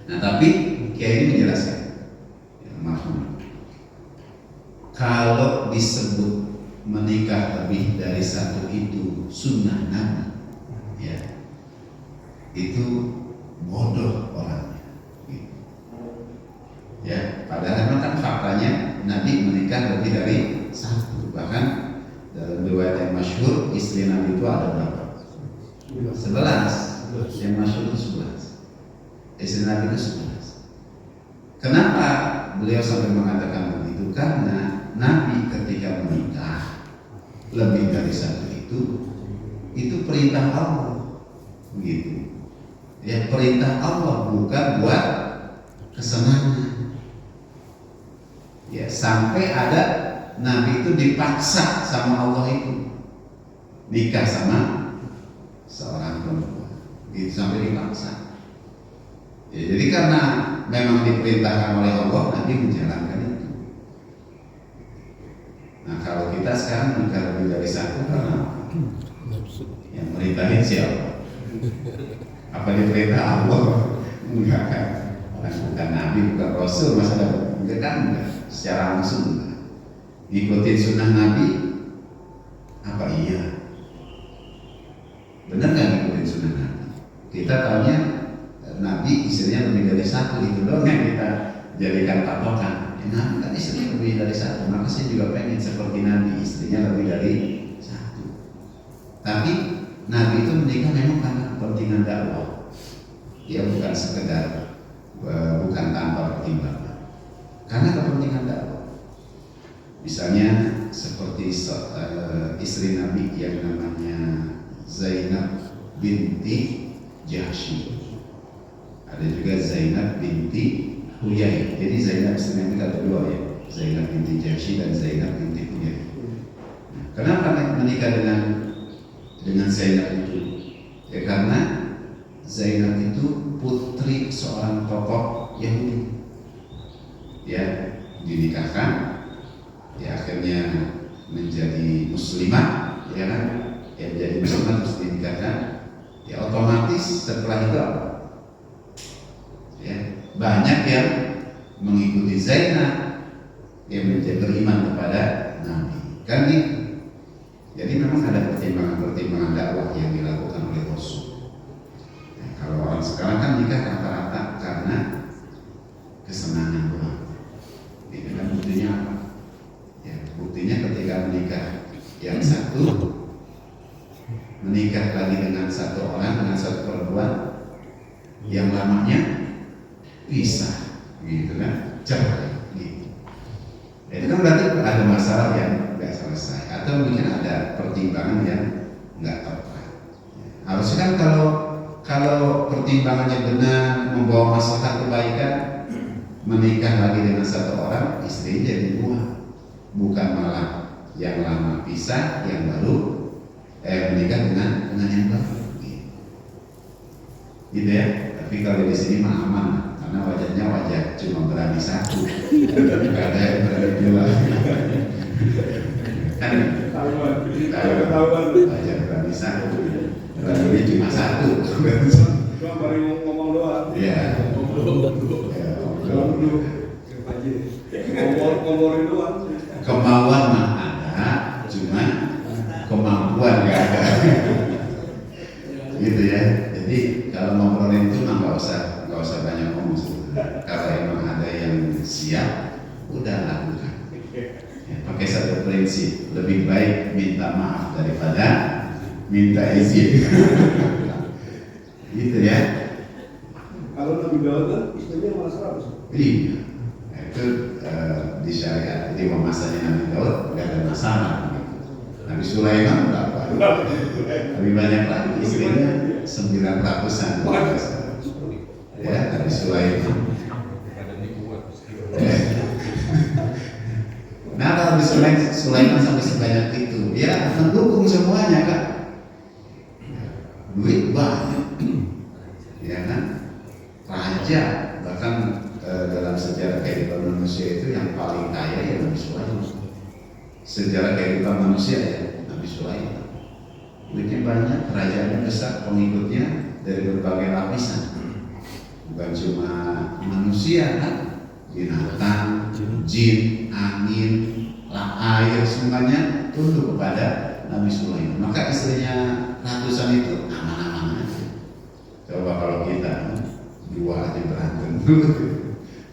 Nah, tapi kiai ini menjelaskan, ya, kalau disebut menikah lebih dari satu itu sunnah Nabi, ya, itu bodoh orangnya. Gitu. Ya, padahal kan faktanya Nabi menikah lebih dari satu, bahkan dalam riwayat yang masyhur istri Nabi itu ada berapa? 11. Yang masyhur itu 11. Istri Nabi itu 11. Kenapa beliau sampai mengatakan begitu? Karena Nabi ketika menikah lebih dari satu itu perintah Allah, begitu. Ya, perintah Allah, bukan buat kesenangan. Ya, sampai ada Nabi itu dipaksa sama Allah itu nikah sama seorang perempuan, itu sampai dipaksa. Ya, jadi karena memang diperintahkan oleh Allah, Nabi menjalankan itu. Nah, kalau kita sekarang nikah lebih dari satu, karena yang merintahin siapa? Apa diperintah Allah? Enggak kan? Bukan Nabi, bukan Rasul, masalah enggak kan? Enggak. Secara langsung ikutin sunnah Nabi, apa iya? Benar nggak ngikutin sunnah Nabi? Kita tahunya Nabi istrinya lebih dari satu, itu doang yang kita jadikan patokan. Nabi kan istrinya lebih dari satu, maka saya juga pengen seperti Nabi, istrinya lebih dari satu. Tapi Nabi itu menikah memang karena kepentingan dakwah. Dia bukan sekedar, bukan tanpa pertimbangan, karena kepentingan dakwah. Misalnya seperti istri Nabi yang namanya Zainab binti Jahsy. Ada juga Zainab binti Huyai. Jadi Zainab istri Nabi ada dua ya. Zainab binti Jahsy dan Zainab binti Huyai. Kenapa menikah dengan Zainab itu? Ya karena Zainab itu putri seorang tokoh Yahudi. Ya, dinikahkan, ya akhirnya menjadi muslimah, ya kan? Ya menjadi muslimah terus dinikahkan. Ya otomatis setelah itu apa? Ya, banyak yang mengikuti Zainab yang menjadi beriman kepada Nabi. Kan gitu. Jadi memang ada pertimbangan-pertimbangan dakwah yang dilakukan oleh Rasul. Nah, kalau orang sekarang kan nikah rata-rata karena kesenangan doang. Ini kan buktinya apa? Ya, buktinya ketika menikah yang satu menikah lagi dengan satu orang, dengan satu perempuan, yang lamanya pisah, gitu kan? Cerai, gitu. Itu kan berarti ada masalah yang nggak selesai, atau mungkin ada pertimbangan yang nggak tepat. Harusnya kan kalau pertimbangannya benar, membawa maslahat kebaikan, menikah lagi dengan satu orang, istri jadi dua, bukan malah yang lama pisah, yang baru menikah dengan yang baru. Gitu ya. Tapi kalau di sini mah aman, karena wajahnya wajah cuma berani satu, nggak ada yang berani dua. Kan ketahuan wajah berani satu, berani cuma satu. Cuma baru ngomong doang. Iya. Ngomongin doang. Kemauan mah ada, cuma kemampuan nggak ada. Gitu ya. Jadi kalau ngobrolin itu mah nggak usah banyak ngomong. Kalau emang ada yang siap, udah lakukan. Ya, pakai satu prinsip, lebih baik minta maaf daripada minta izin. Gitu ya. Kalau Nabi Daud kan istrinya malah 100. Iya, itu di syariat. Jadi masanya Nabi Daud nggak ada masalah. Nabi Sulaiman berapa? Lebih banyak lagi, istrinya 900-an. Ya, Nabi Sulaiman. Nah, kalau Nabi Sulaiman sampai sebanyak itu, dia mendukung semuanya kan. Duit banyak, ya kan? Raja, bahkan dalam sejarah kehidupan manusia itu yang paling kaya ya Nabi Sulaiman. Sejarah kehidupan manusia ya Nabi Sulaiman. Duitnya banyak, kerajaannya besar, pengikutnya dari berbagai lapisan. Bukan cuma manusia kan, binatang, jin, angin, air, semuanya tunduk kepada Nabi Sulaiman. Maka istrinya ratusan itu aman-aman aja. Coba kalau kita dua aja berantem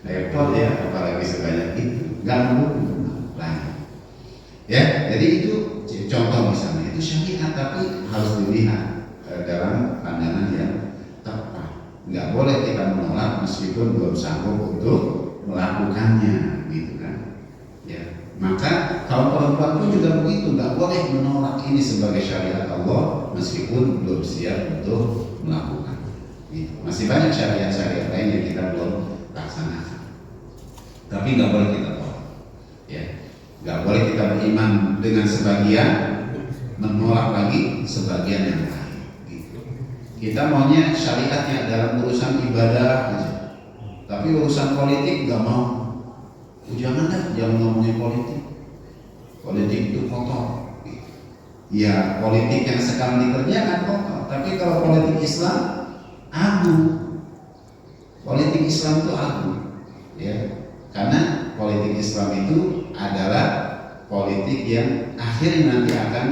repot ya, apalagi sebanyak itu, nggak mendukung lagi. Ya, jadi itu contoh misalnya, itu syariat, tapi harus dilihat dalam pandangan yang tepat. Nggak boleh kita menolak meskipun belum sanggup untuk melakukannya, gitu kan? Ya, maka kaum perempuan pun juga begitu, nggak boleh menolak ini sebagai syariat Allah meskipun belum siap untuk melakukan. Gitu. Masih banyak syariat-syariat lain yang kita belum laksanakan, tapi nggak boleh kita tolak. Ya. Gak boleh kita beriman dengan sebagian, menolak lagi sebagian yang lain. Gitu. Kita maunya syariatnya dalam urusan ibadah aja, tapi urusan politik gak mau. Jangan ngomongin politik. Politik itu kotor. Gitu. Ya, politik yang sekarang dikerjakan kotor, tapi kalau politik Islam agung. Politik Islam itu agung, ya, karena politik Islam itu adalah politik yang akhirnya nanti akan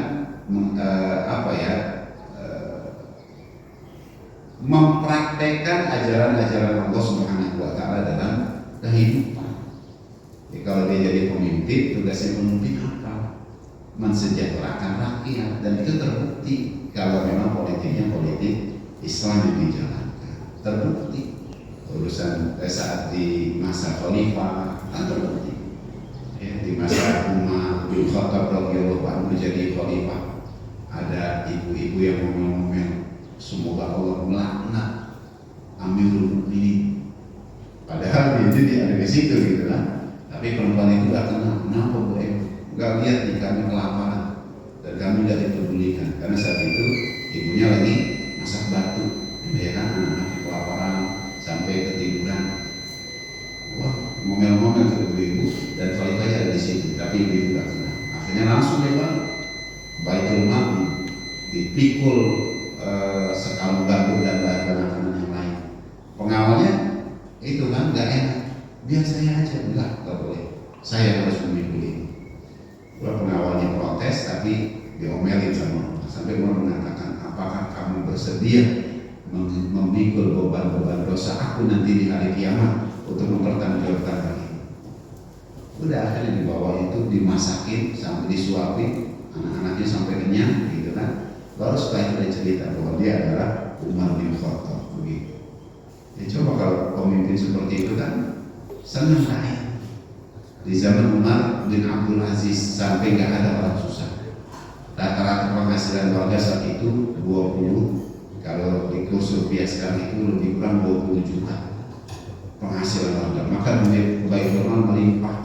mempraktekkan ajaran-ajaran Allah Subhanahu wa taala dalam kehidupan. Jadi kalau dia jadi pemimpin, tugasnya pemimpin apa? Mensejahterakan rakyat, dan itu terbukti kalau memang politiknya politik Islam yang dijalankan. Terbukti urusan saat di masa Khalifah kan terbukti. Ya, di masa Umar bin Khattab radhiyallahu anhu menjadi khalifah, ada ibu-ibu yang ngomel-ngomel, semoga Allah melaknat Amirul Mukminin. Padahal dia ada di situ gitu kan. Tapi perempuan itu gak kenal, kenapa Bu Em? Gak lihat nih kami kelaparan dan kami gak dipedulikan karena saat itu ibunya lagi masak batu, ya kan, anak-anak kelaparan sampai ketiduran. Wah, ngomel-ngomel ke ibu dan Khalifah ada di situ, tapi ibu gak kenal. Akhirnya langsung lewat Baitul Ma'un, dipikul sekalung batu dan makanan yang lain. Pengawalnya itu kan gak enak. Biar saya aja, enggak boleh. Saya harus memikul ini. Pengawalnya protes, tapi diomelin sama sampai mau mengatakan, apakah kamu bersedia memikul beban-beban dosa aku nanti di hari kiamat untuk mempertanggungjawabkan hal ini? Udah, akhirnya dibawa itu, dimasakin sampai disuapin anak-anaknya sampai kenyang, gitu kan. Baru setelah itu dia cerita bahwa dia adalah Umar bin Khattab, begitu. Ya coba kalau pemimpin seperti itu kan senang rakyat. Di zaman Umar bin Abdul Aziz sampai nggak ada orang susah. Rata-rata penghasilan warga saat itu 20, kalau di kurs rupiah sekarang itu lebih kurang 20 juta penghasilan warga. Maka Baitul Mal melimpah,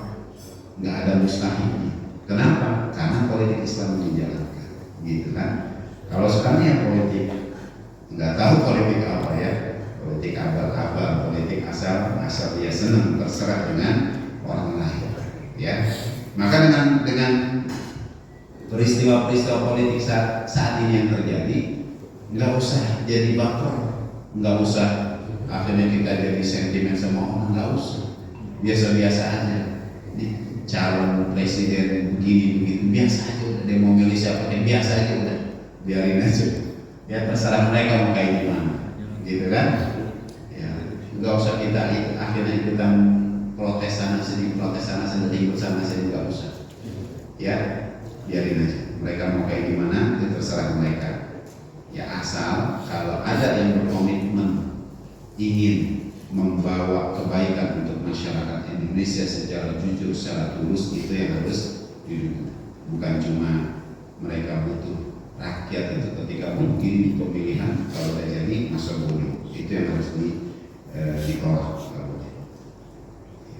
nggak ada mustahil. Kenapa? Karena politik Islam dijalankan, gitu kan. Kalau sekarang ya politik nggak tahu politik apa ya. Politik abal-abal, politik asal dia senang terserah dengan orang lain, ya. Maka dengan peristiwa-peristiwa politik saat ini yang terjadi, nggak usah jadi bakor, nggak usah akhirnya kita jadi sentimen sama orang, nggak usah, biasa-biasa aja. Calon presiden begini begitu biasa aja, udah dia mau milih siapa biasa aja, udah biarin aja, ya terserah mereka mau kayak gimana, gitu kan. Nggak usah kita akhirnya ikutan protes sana sini ikut sana sini, nggak usah, ya biarin aja, mereka mau kayak gimana itu terserah mereka, ya asal kalau ada yang berkomitmen ingin membawa kebaikan untuk masyarakat Indonesia secara jujur, secara tulus, itu yang harus didukung. Bukan cuma mereka butuh rakyat itu ketika mungkin pemilihan kalau udah jadi masa boleh, itu yang harus ditolak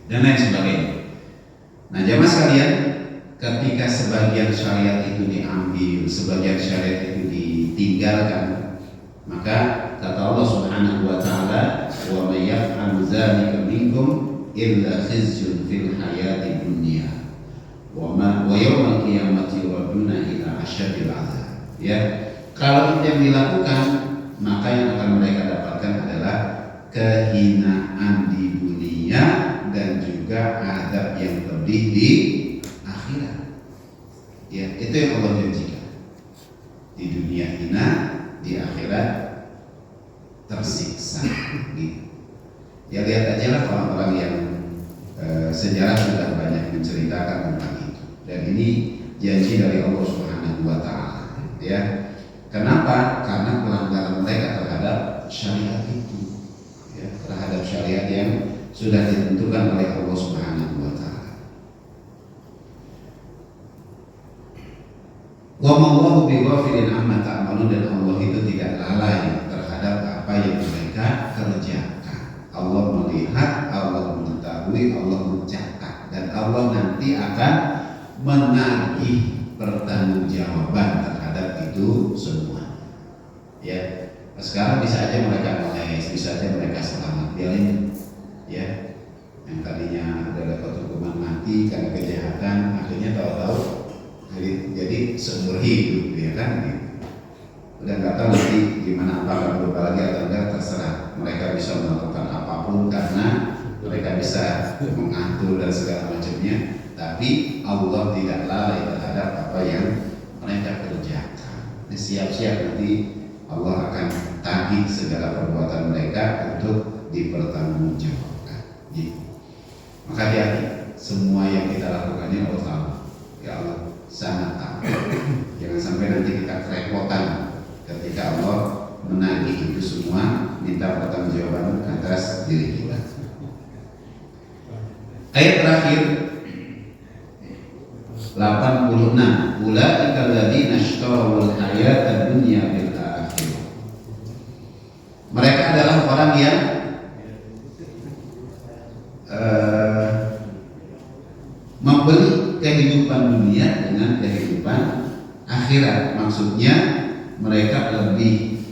dan lain sebagainya. Nah jamaah sekalian, ketika sebagian syariat itu diambil, sebagian syariat itu ditinggalkan, maka kata Allah Subhanahu wa taala, wa may yaf'al dzalika minkum illa khizyun fil hayati dunya wa yawmal qiyamati yuraduna ila asyadil azab. Ya, kalau itu yang dilakukan, maka yang akan mereka dapatkan adalah kehinaan di dunia dan juga azab yang pedih di akhirat. Ya, itu yang Allah janjikan. Di dunia hina, di akhirat tersiksa. Gitu. Ya lihat aja lah orang-orang yang sejarah sudah banyak menceritakan tentang itu. Dan ini janji dari Allah Subhanahu wa taala. Ya. Kenapa? Karena pelanggaran mereka terhadap syariat itu. Ya, terhadap syariat yang sudah ditentukan oleh Allah Subhanahu wa taala. Wa mallahu bighafilin amma ta'malun, dan Allah itu tidak lalai terhadap apa yang mereka kerjakan. Allah melihat, Allah mengetahui, Allah mencatat, dan Allah nanti akan menagih pertanggungjawaban terhadap itu semua. Ya, sekarang bisa aja mereka ngeles, bisa aja mereka selamat, biarin, ya. Yang tadinya ada dapat hukuman mati karena kejahatan, akhirnya tahu-tahu jadi seumur hidup, ya kan? Gitu. Udah nggak tahu nanti gimana, apakah berubah lagi atau enggak, terserah. Mereka bisa melakukan apapun karena mereka bisa mengatur dan segala macamnya, tapi Allah tidak lalai terhadap apa yang mereka kerjakan. Siap-siap nanti Allah akan tagih segala perbuatan mereka untuk dipertanggungjawabkan. Gitu. Maka hati-hati, semua yang kita lakukan ini Allah tahu. Ya Allah sangat tahu. Jangan sampai nanti kita kerepotan ketika Allah menagih itu semua, minta pertanggungjawaban atas diri kita. Ayat terakhir 86, ulaika alladzina ishtarawul hayatad dunya bil akhirah. Mereka adalah orang yang membeli kehidupan dunia dengan kehidupan akhirat. Maksudnya mereka lebih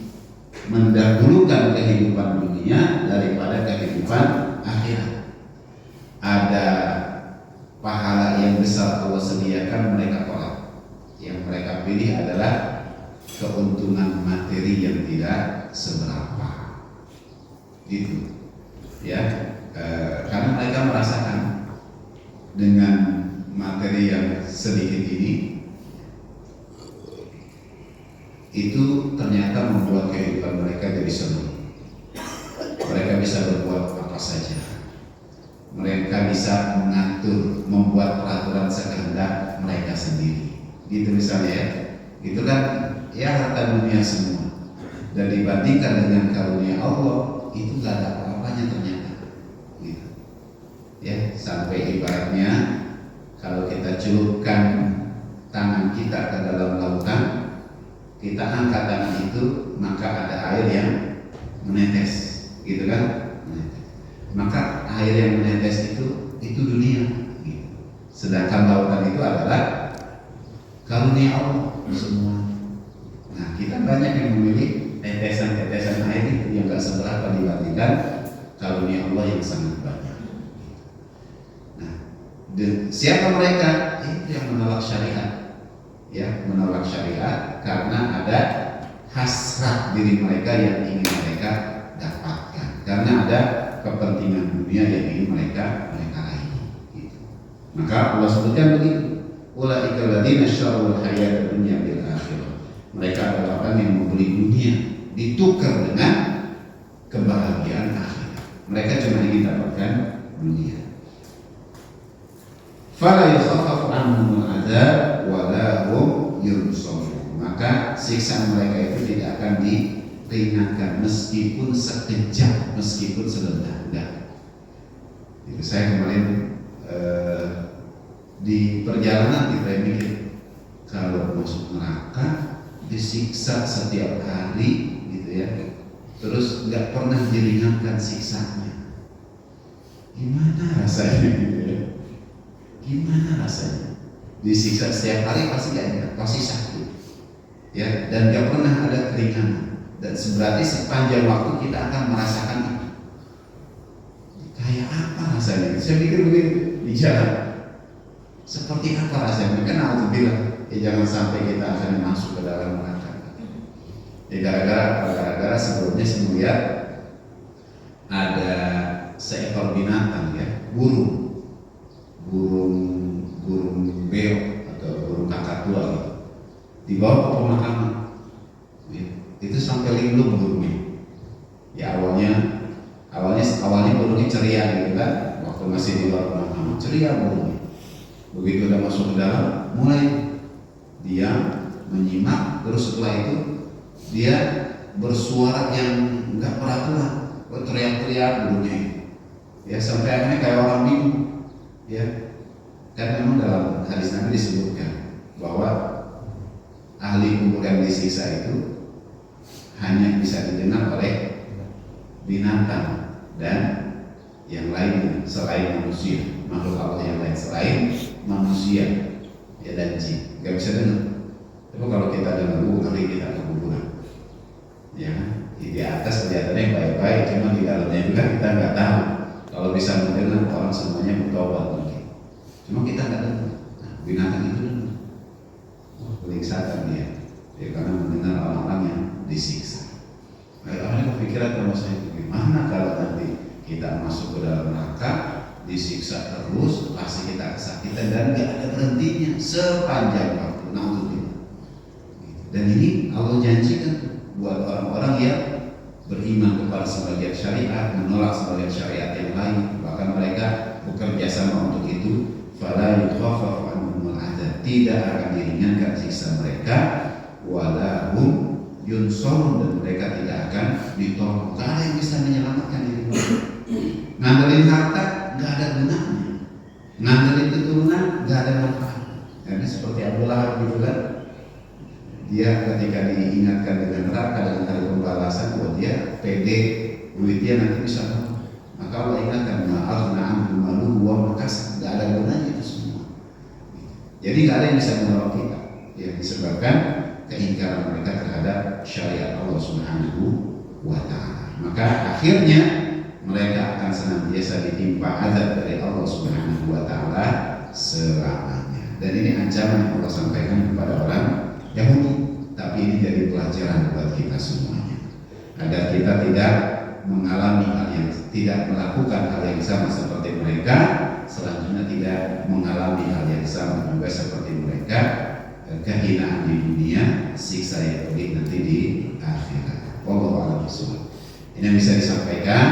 mendahulukan kehidupan dunia daripada kehidupan akhirat. Ada pahala yang besar Allah sediakan, mereka tolak. Yang mereka pilih adalah keuntungan materi yang tidak seberapa. Gitu. Ya, karena mereka merasakan dengan materi yang sedikit ini itu ternyata membuat kehidupan mereka jadi seru. Mereka bisa berbuat apa saja. Mereka bisa mengatur, membuat peraturan sekehendak mereka sendiri. Gitu misalnya ya. Itu kan ya harta dunia semua. Dan dibandingkan dengan karunia Allah, itu gak ada apa-apanya ternyata. Gitu. Ya, sampai ibaratnya kalau kita celupkan tangan kita ke dalam lautan, kita angkat tangan itu, maka ada air yang menetes, gitu kan? Maka air yang menetes itu dunia. Gitu. Sedangkan lautan itu adalah karunia Allah semua. Nah, kita banyak yang memilih tetesan-tetesan air itu yang gak seberapa dibandingkan karunia Allah yang sangat banyak. Nah, siapa mereka? Itu yang menolak syariat. Ya, menolak syariat karena ada hasrat diri mereka yang ingin mereka dapatkan, karena ada kepentingan dunia yang ingin mereka raih. Gitu. Maka Allah sebutkan begitu, ulaika alladziina syarrul hayatad dunya bil akhirah. Mereka adalah orang yang membeli dunia ditukar dengan kebahagiaan akhirat. Mereka cuma ingin dapatkan dunia. Fala yukhaffafu anhumul adzab wa la hum yunsarun. Maka siksa mereka itu tidak akan diringankan meskipun sekejap, meskipun sebentar. Enggak. Itu saya kemarin di perjalanan kita mikir, kalau masuk neraka disiksa setiap hari gitu ya, terus nggak pernah diringankan siksanya, gimana rasanya gitu ya? Gimana rasanya? Disiksa setiap hari pasti gak enak, pasti sakit, ya, dan gak pernah ada keringanan. Dan berarti sepanjang waktu kita akan merasakan itu. Kayak apa rasanya? Saya pikir begitu di jalan. Seperti apa rasanya? Kan aku bilang, jangan sampai kita akan masuk ke dalam neraka. Gara-gara sebelumnya saya melihat ada seekor binatang ya, burung beo atau burung kakatua gitu, dibawa ke pemakaman. Itu sampai linglung burungnya. Ya awalnya burungnya ceria gitu kan, waktu masih di luar pemakaman ceria burungnya. Begitu udah masuk ke dalam, mulai diam, menyimak, terus setelah itu dia bersuara yang enggak peraturan, teriak-teriak burungnya. Ya sampai akhirnya kayak orang bingung. Ya, kan memang dalam hadis Nabi disebutkan bahwa ahli kubur yang disiksa itu hanya bisa didengar oleh binatang dan yang lain selain manusia, makhluk Allah yang lain selain manusia, ya, dan jin, nggak bisa dengar. Tapi kalau kita dengar, ngeri kita kekuburan. Ya, di atas kelihatannya baik-baik, cuma di dalamnya itu kan kita nggak tahu. Kalau bisa mendengar orang semuanya bertobat mungkin, cuma kita nggak dengar. Nah, binatang itu dengar. Wah, kelihatan dia, ya, karena mendengar orang-orang yang disiksa. Orang kepikiran kalau saya gimana kalau nanti kita masuk ke dalam neraka, disiksa terus, pasti kita kesakitan dan nggak ada berhentinya sepanjang waktu. Nauzubillah. Dan ini Allah janjikan buat orang-orang yang beriman kepada sebagian syariat, menolak sebagian syariat yang lain, bahkan mereka bekerja sama untuk itu. Fala yukhaffafu anhumul adzab, tidak akan diringankan siksa mereka, wala hum yunsarun, dan mereka tidak akan ditolong. Gak ada yang bisa menyelamatkan diri mereka. Ngandelin harta gak ada gunanya, ngandelin keturunan gak ada manfaat. Ini seperti Abu Lahab gitu kan. Dia ketika diingatkan dengan neraka dengan hari pembalasan, buat dia pede, duitnya nanti bisa. Maka Allah ingatkan, ma'aghna anhu maluhu wa makasab, gak ada gunanya itu semua. Jadi nggak ada yang bisa menolong kita, ya, disebabkan keingkaran mereka terhadap syariat Allah Subhanahu wa Ta'ala. Maka akhirnya mereka akan senantiasa ditimpa azab dari Allah Subhanahu wa Ta'ala selamanya. Dan ini ancaman yang Allah sampaikan kepada orang Yahudi, tapi ini jadi pelajaran buat kita semuanya, agar kita tidak mengalami hal yang tidak melakukan hal yang sama seperti mereka, selanjutnya tidak mengalami hal yang sama juga seperti mereka, kehinaan di dunia, siksa yang pedih nanti di akhirat. Wallahu a'lam bishawab. Ini yang bisa disampaikan,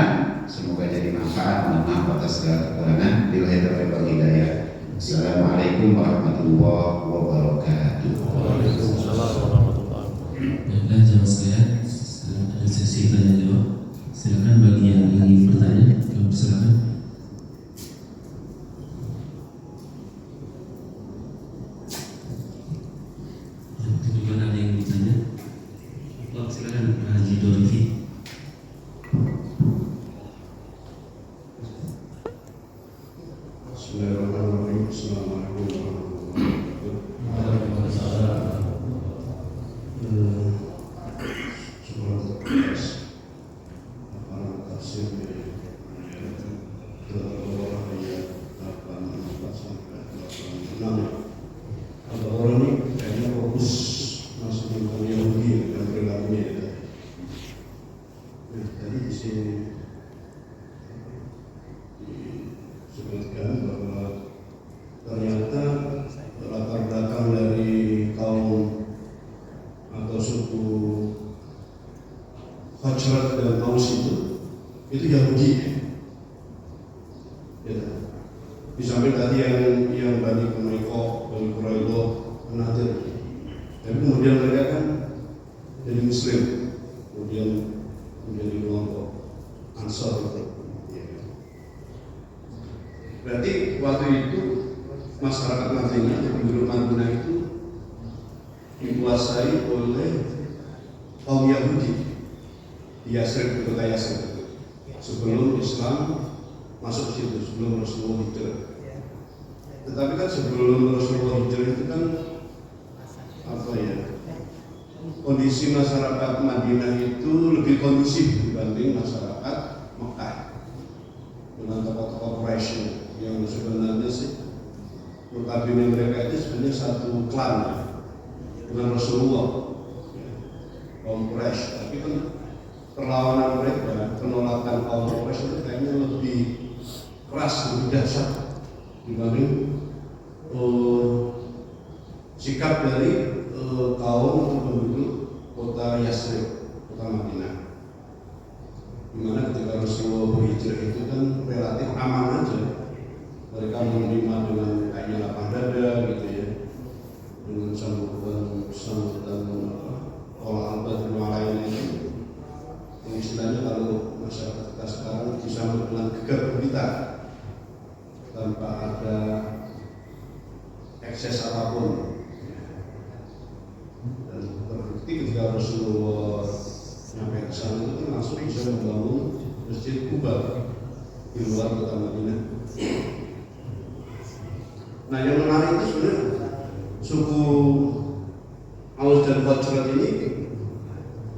semoga jadi manfaat. Mohon maaf atas segala kekurangan. Billahi taufiq wal hidayah. Assalamualaikum warahmatullahi wabarakatuh. Waalaikumsalam warahmatullahi wabarakatuh. Baiklah jemaah sekalian, sekarang ada sesi tanya jawab. Silakan bagi yang ingin bertanya, kami silakan. Juga ada yang bertanya. Oh, silakan Pak Haji Dorifi. Bismillahirrahmanirrahim. Assalamualaikum warahmatullahi disebutkan bahwa ternyata latar belakang dari kaum atau suku Khazraj dan Aus itu Yahudi. Ya. Di samping tadi yang Bani Quraiqah, Bani Quraiqah, Nadir. Tapi kemudian mereka kan jadi Muslim, kemudian menjadi kelompok Ansar. Berarti waktu itu masyarakat Madinah, penduduk Madinah itu dikuasai oleh kaum Yahudi di Yasrib, di kota Yasrib, sebelum Islam masuk ke situ, sebelum Rasulullah hijrah. Tetapi kan sebelum Rasulullah hijrah itu kan kondisi masyarakat Madinah itu lebih kondusif dibanding masyarakat Mekah dengan tokoh-tokoh Quraisy yang sebenarnya sih notabene mereka itu sebenarnya satu klan ya, dengan Rasulullah, kaum Quraisy. Tapi kan perlawanan mereka, penolakan kaum Quraisy itu kayaknya lebih keras, lebih dahsyat dibanding sikap dari kaum penduduk kota Yasrib, kota Madinah. Dimana ketika Rasulullah berhijrah itu kan relatif aman aja. Mereka menerima dengan kayaknya lapang dada gitu ya, dengan sambutan olah albat dan lainnya itu. Istilahnya kalau masyarakat kita sekarang disambut dengan gegap gempita tanpa ada ekses apapun. Dan terbukti ketika Rasulullah sampai ke sana itu kan langsung bisa membangun Masjid Kuba di luar kota Madinah. Nah, yang menarik itu sebenarnya suku Aus dan Khazraj ini,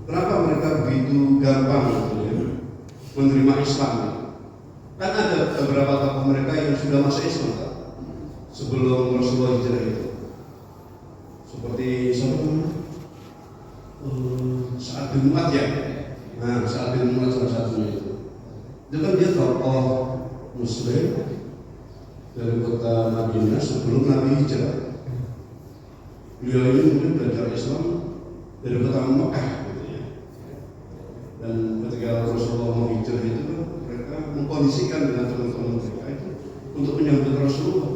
kenapa mereka begitu gampang gitu ya, menerima Islam? Kan ada beberapa tokoh mereka yang sudah masuk Islam kan? Sebelum Rasulullah hijrah itu, seperti Sa'ad bin Mu'adz ya. Nah, Sa'ad bin Mu'adz salah satunya itu kan dia tokoh Muslim dari kota Madinah sebelum Nabi hijrah. Beliau ini mungkin belajar Islam dari kota Mekah gitu ya. Dan ketika Rasulullah mau hijrah itu kan mereka mengkondisikan dengan teman-teman mereka itu untuk menyambut Rasulullah.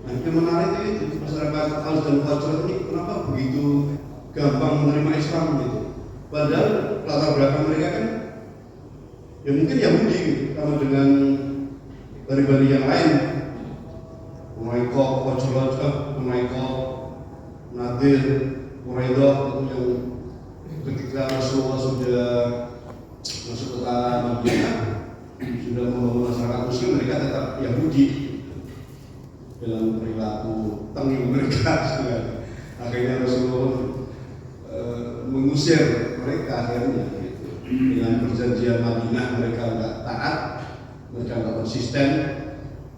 Nah, yang menarik itu masyarakat Aus dan Khazraj ini kenapa begitu gampang menerima Islam gitu. Padahal latar belakang mereka kan ya mungkin Yahudi gitu, sama dengan bani-bani yang lain, Quraiqah, Khazraj, Quraiqah, Nadir, Quraidah itu yang ketika Rasulullah sudah masuk ke kota Madinah, sudah membangun masyarakat Muslim, mereka tetap Yahudi. dalam perilaku tengil mereka. Akhirnya Rasulullah mengusir mereka akhirnya gitu. Dengan perjanjian Madinah mereka nggak taat, mereka nggak konsisten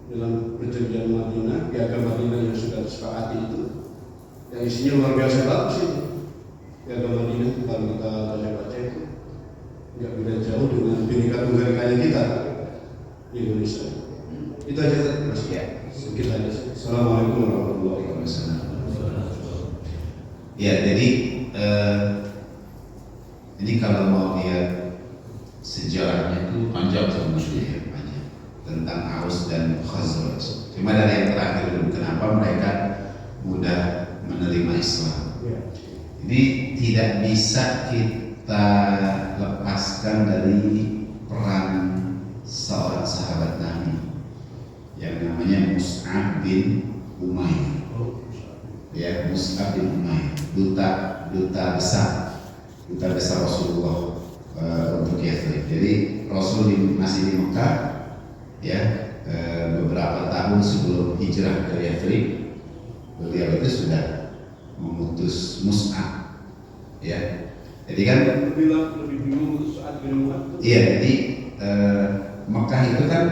dalam perjanjian Madinah, piagam Madinah yang sudah disepakati itu, yang isinya luar biasa bagus itu. Piagam Madinah itu kalau kita baca-baca itu nggak beda jauh dengan Bhinneka Tunggal Ika kita di Indonesia. Itu aja Mas ya. Sedikit aja. Assalamualaikum warahmatullahi wabarakatuh. Ya, jadi ini kalau mau lihat sejarahnya itu panjang sebenarnya, panjang tentang Aus dan Khazraj. Cuma dari yang terakhir dulu, kenapa mereka mudah menerima Islam. Ini tidak bisa kita lepaskan dari peran seorang sahabat Nabi yang namanya Mus'ab bin Umair. Ya, Mus'ab bin Umair, duta besar Rasulullah untuk Yathrib. Jadi Rasul masih di Mekah, ya, beberapa tahun sebelum hijrah ke Yathrib, beliau itu sudah mengutus Mus'ab, ya. Jadi kan lebih dulu saat Muhammad. Iya, jadi Mekah itu kan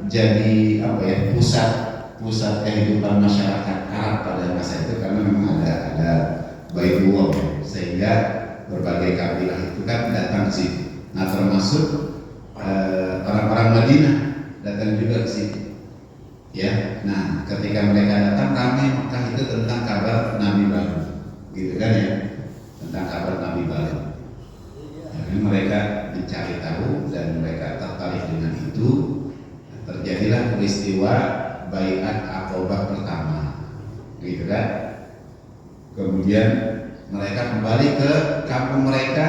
jadi apa ya, pusat kehidupan masyarakat Arab pada masa itu, karena memang ada Baitullah, sehingga berbagai kabilah itu kan datang ke situ. Nah, termasuk orang-orang Madinah datang juga ke situ. Ya, nah ketika mereka datang, ramai Mekah itu tentang kabar Nabi baru, gitu kan ya, tentang kabar Nabi baru. Jadi mereka mencari tahu dan mereka tertarik dengan itu. Terjadilah peristiwa Bai'at Aqabah pertama, gitu kan. Kemudian mereka kembali ke kampung mereka.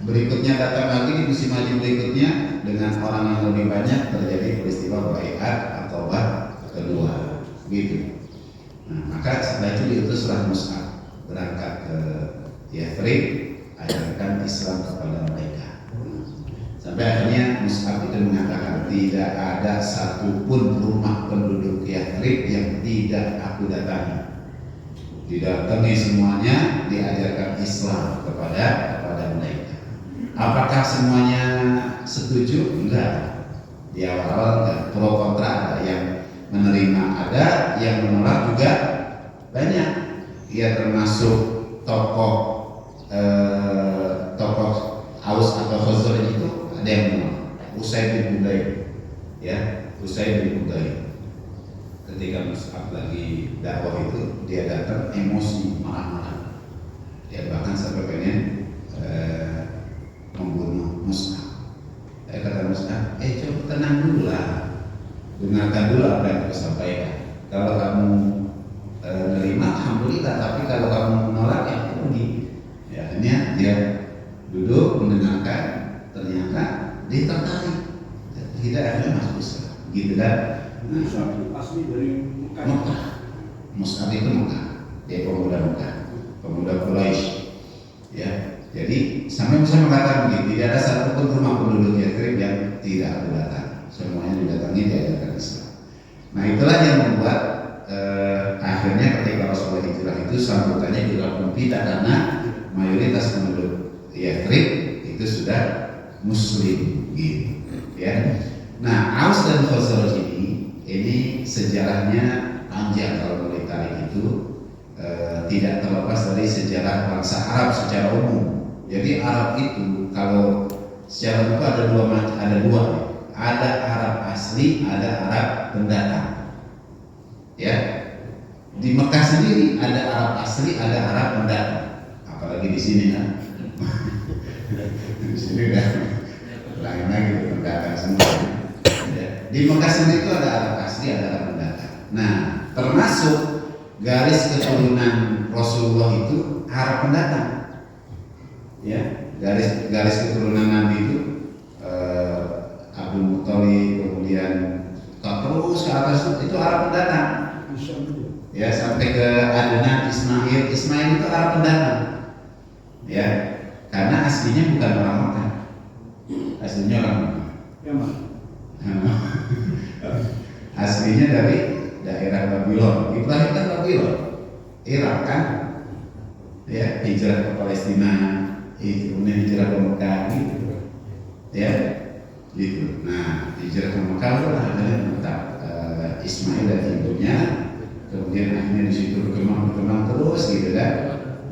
Berikutnya datang lagi di musim haji berikutnya dengan orang yang lebih banyak, terjadi peristiwa Bai'at Aqabah kedua, gitu. Nah, maka setelah itu diutuslah Mus'ab berangkat ke Yathrib, ajarkan Islam kepada mereka. Sampai akhirnya Mus'ab itu mengatakan, tidak ada satupun rumah penduduk Yathrib yang tidak aku datangi. Didatangi semuanya, diajarkan Islam kepada mereka. Apakah semuanya setuju? Enggak. Di awal-awal enggak, pro kontra ada, yang menerima ada, yang menolak juga banyak. Ya, termasuk tokoh Aus atau Khazraj itu ada yang menolak. Usaid bin Hudayr, ya, Usaid bin Hudayr. Ketika Mus'ab lagi dakwah itu, dia datang emosi, marah-marah. Dia bahkan sampai pengen membunuh Mus'ab. Kata Mus'ab, coba tenang dulu lah, dengarkan dulu apa yang aku sampaikan. Kalau kamu nerima, alhamdulillah. Tapi kalau kamu menolak, ya pergi. Ya, akhirnya dia duduk mendengarkan. Ternyata dia tertarik. Hidayahnya masuk Islam, gitu kan? Mus'ab asli dari Mekah. Mus'ab itu Mekah. Dia pemuda Mekah, pemuda Quraisy. Ya, jadi sampai bisa mengatakan begini, tidak ada satupun rumah penduduk Yathrib yang tidak aku datang. Semuanya didatangi, diajarkan Islam. Nah, itulah yang membuat akhirnya ketika Rasulullah hijrah itu sambutannya juga tidak, karena mayoritas penduduk Yathrib itu sudah Muslim, gitu. Ya. Nah, Aus dan Khazraj ini sejarahnya panjang kalau mau ditarik itu, tidak terlepas dari sejarah bangsa Arab secara umum. Jadi Arab itu kalau secara umum ada dua, ada Arab asli, ada Arab pendatang. Ya, di Mekah sendiri ada Arab asli, ada Arab pendatang. Apalagi di sini kan, di sini kan lain lagi pendatang semua. Di Mekah sendiri itu ada Arab asli, ada Arab pendatang. Nah, termasuk garis keturunan Rasulullah itu Arab pendatang. Ya, garis keturunan Nabi itu Abdul Muthalib, kemudian terus ke atas itu Arab pendatang. Ya, sampai ke Adnan, Ismail itu Arab pendatang. Ya, karena aslinya bukan orang Mekah. Aslinya orang Mekah. Ya, Mas. Aslinya dari daerah Babylon. Ibrahim kan Babylon, Irak kan, ya hijrah ke Palestina, kemudian hijrah ke Mekah gitu, ya gitu. Nah hijrah ke Mekah adalah tempat Ismail dan ibunya, kemudian akhirnya di situ berkembang terus gitu kan.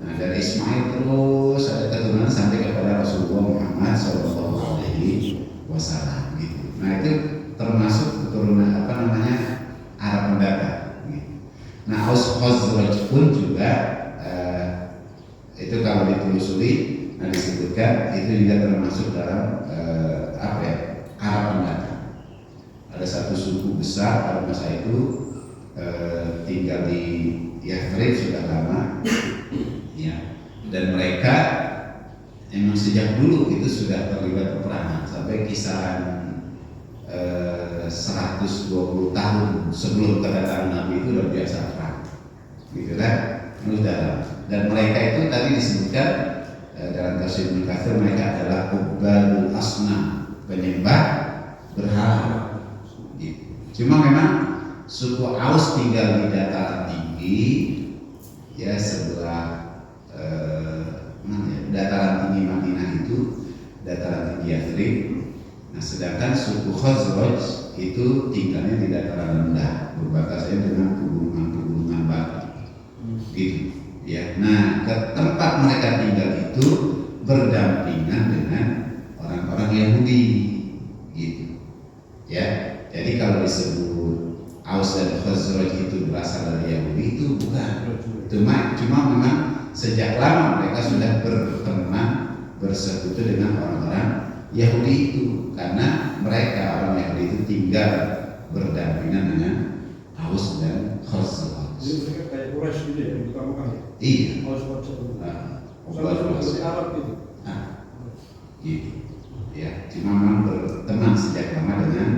Nah dari Ismail terus ada keturunan sampai kepada Rasulullah Muhammad SAW gitu. Nah itu termasuk keturunan Arab mendatar. Gitu. Nah Aus Khazraj pun juga itu kalau ditelusuri, nah disebutkan itu juga termasuk dalam Arab mendatar. Ada satu suku besar pada masa itu tinggal di Yathrib sudah lama, ya. Dan mereka emang sejak dulu itu sudah terlibat peperangan sampai kisaran 120 tahun sebelum kedatangan Nabi itu luar biasa perang, gitu kan? Dan mereka itu tadi disebutkan dalam tafsir Ibnu Katsir, mereka adalah ubadul asnam, penyembah berhala. Gitu. Cuma memang suku Aus tinggal di dataran tinggi, ya sebelah dataran tinggi Madinah itu dataran tinggi Yathrib. Nah sedangkan suku Khazraj itu tinggalnya di dataran rendah, berbatasan dengan pegunungan batu, gitu. Ya, nah ke tempat mereka tinggal itu berdampingan dengan orang-orang Yahudi, gitu. Ya, jadi kalau disebut Aus dan Khazraj itu berasal dari Yahudi itu bukan. Cuma memang sejak lama mereka sudah berteman, bersekutu dengan orang-orang Yahudi itu, karena mereka orang Yahudi itu tinggal berdampingan dengan Aus dan Khazraj. Jadi mereka kayak Quraisy gitu ya, bukan ya? Iya. Aus Khazraj. Sama seperti Arab gitu. Gitu. Ya, cuma memang berteman sejak lama dengan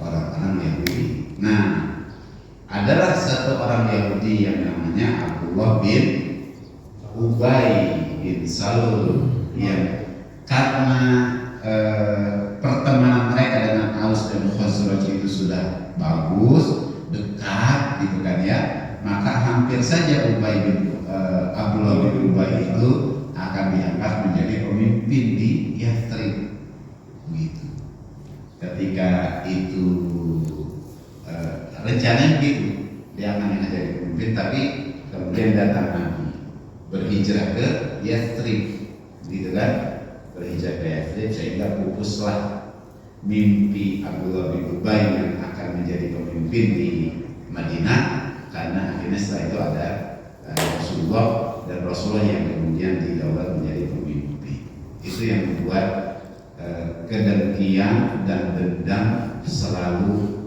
orang-orang Yahudi. Nah, adalah satu orang Yahudi yang namanya Abdullah bin Ubay bin Salul, yang karena pertemanan mereka dengan Aus dan Khazraj itu sudah bagus, dekat gitu kan ya, maka hampir saja Abdullah bin Ubay itu akan diangkat menjadi pemimpin di Yathrib gitu. Ketika itu rencananya gitu, dia akan jadi pemimpin, tapi kemudian datang Nabi berhijrah ke Yathrib gitu kan, berhijrah ke Yathrib sehingga pupuslah mimpi Abdullah bin Ubay yang akan menjadi pemimpin di Madinah, karena akhirnya setelah itu ada Rasulullah, dan Rasulullah yang kemudian didaulat menjadi pemimpin. Itu yang membuat kedengkian dan dendam selalu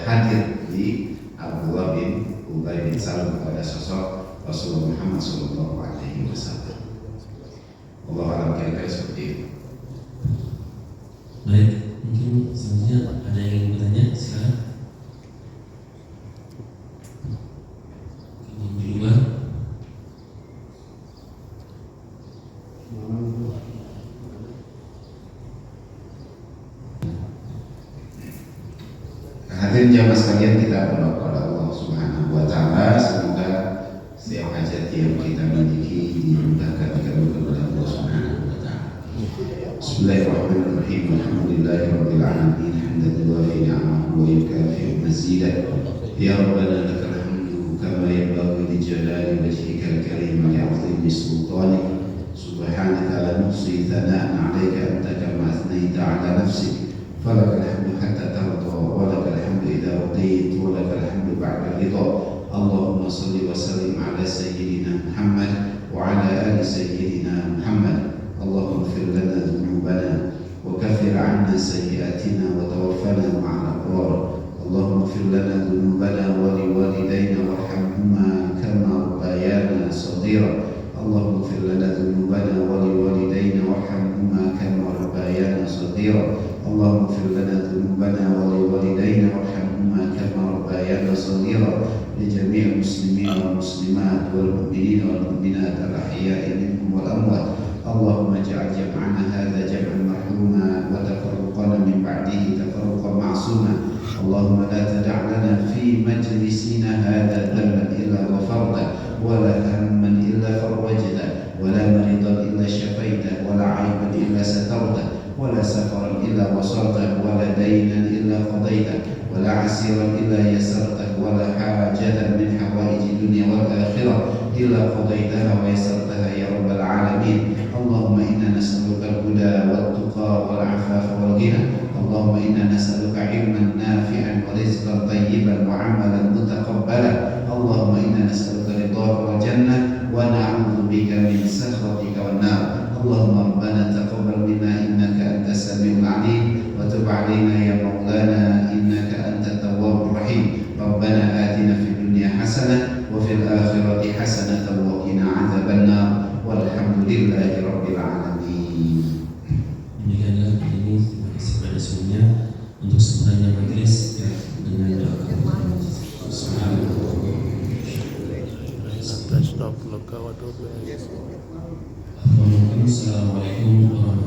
hadir di Abdullah bin Ubay bin Salul kepada sosok Rasulullah Muhammad SAW. Allah alam kira-kira seperti itu. Baik, mungkin selanjutnya ada yang ingin bertanya, silakan. Di luar. Hadirin jamaah sekalian, kita berdoa kepada Allah Subhanahu wa taala semoga setiap hajat yang kita miliki dimudahkan dikabulkan oleh Allah Subhanahu wa taala. Bismillahirrahmanirrahim. Alhamdulillahirabbil alamin. Hamdalillah ni'amahu wa yukafi'u mazidah. Ya Rabbana lakal hamdu kama yanbaghi li jalali wajhikal karim wa li'azimi sultanik. Subhanaka la nuhsi thana'an 'alaika anta kama athnayta 'ala nafsik. فلك الحمد حتى ترضى ولك الحمد إذا رضيت ولك الحمد بعد الرضا. اللهم صل وسلم على سيدنا محمد وعلى آل سيدنا محمد. اللهم اغفر لنا ذنوبنا وكفر عنا سيئاتنا وتوفنا مع الأبرار. اللهم اغفر لنا ذنوبنا ولوالدينا وارحمهما كما ربيانا صغيرا. اللهم اغفر لنا ذنوبنا ولوالدينا وارحمهما كما ربيانا صغيرا. اللهم اغفر لنا ذنوبنا ولوالدينا وارحمهما كما ربيانا صغيرا. لجميع المسلمين والمسلمات والمؤمنين والمؤمنات الأحياء منهم والأموات. اللهم اجعل جمعنا هذا جمعا مرحوما وتفرقنا من بعده تفرقا معصوما. اللهم لا تدع لنا في مجلسنا هذا ذنبا إلا غفرته ولا هما إلا فرجته ولا مريضا إلا شفيته ولا عيبا إلا سترته ولا سفرا إلا وصلته ولا دينا إلا قضيته ولا عسيرا إلا يسرته ولا حاجة من حوائج الدنيا والآخرة إلا قضيتها ويسرتها يا رب العالمين. اللهم إنا نسألك الهدى والتقى والعفاف والغنى. اللهم إنا نسألك علما نافعا ورزقا طيبا وعملا متقبلا. اللهم إنا نسألك رضاك والجنة ونعوذ بك من سخطك والنار. اللهم ربنا تقبل منا إنك أنت السميع العليم وتب علينا يا مولانا إنك أنت التواب الرحيم. ربنا آتنا في الدنيا حسنة وفي الآخرة حسنة وقنا عذاب النار والحمد لله رب العالمين. Demikianlah ini terima kasih pada semuanya untuk sebenarnya majelis dengan doa. Astagfirullah wa atubu ilaih. Assalamualaikum warahmatullahi wabarakatuh.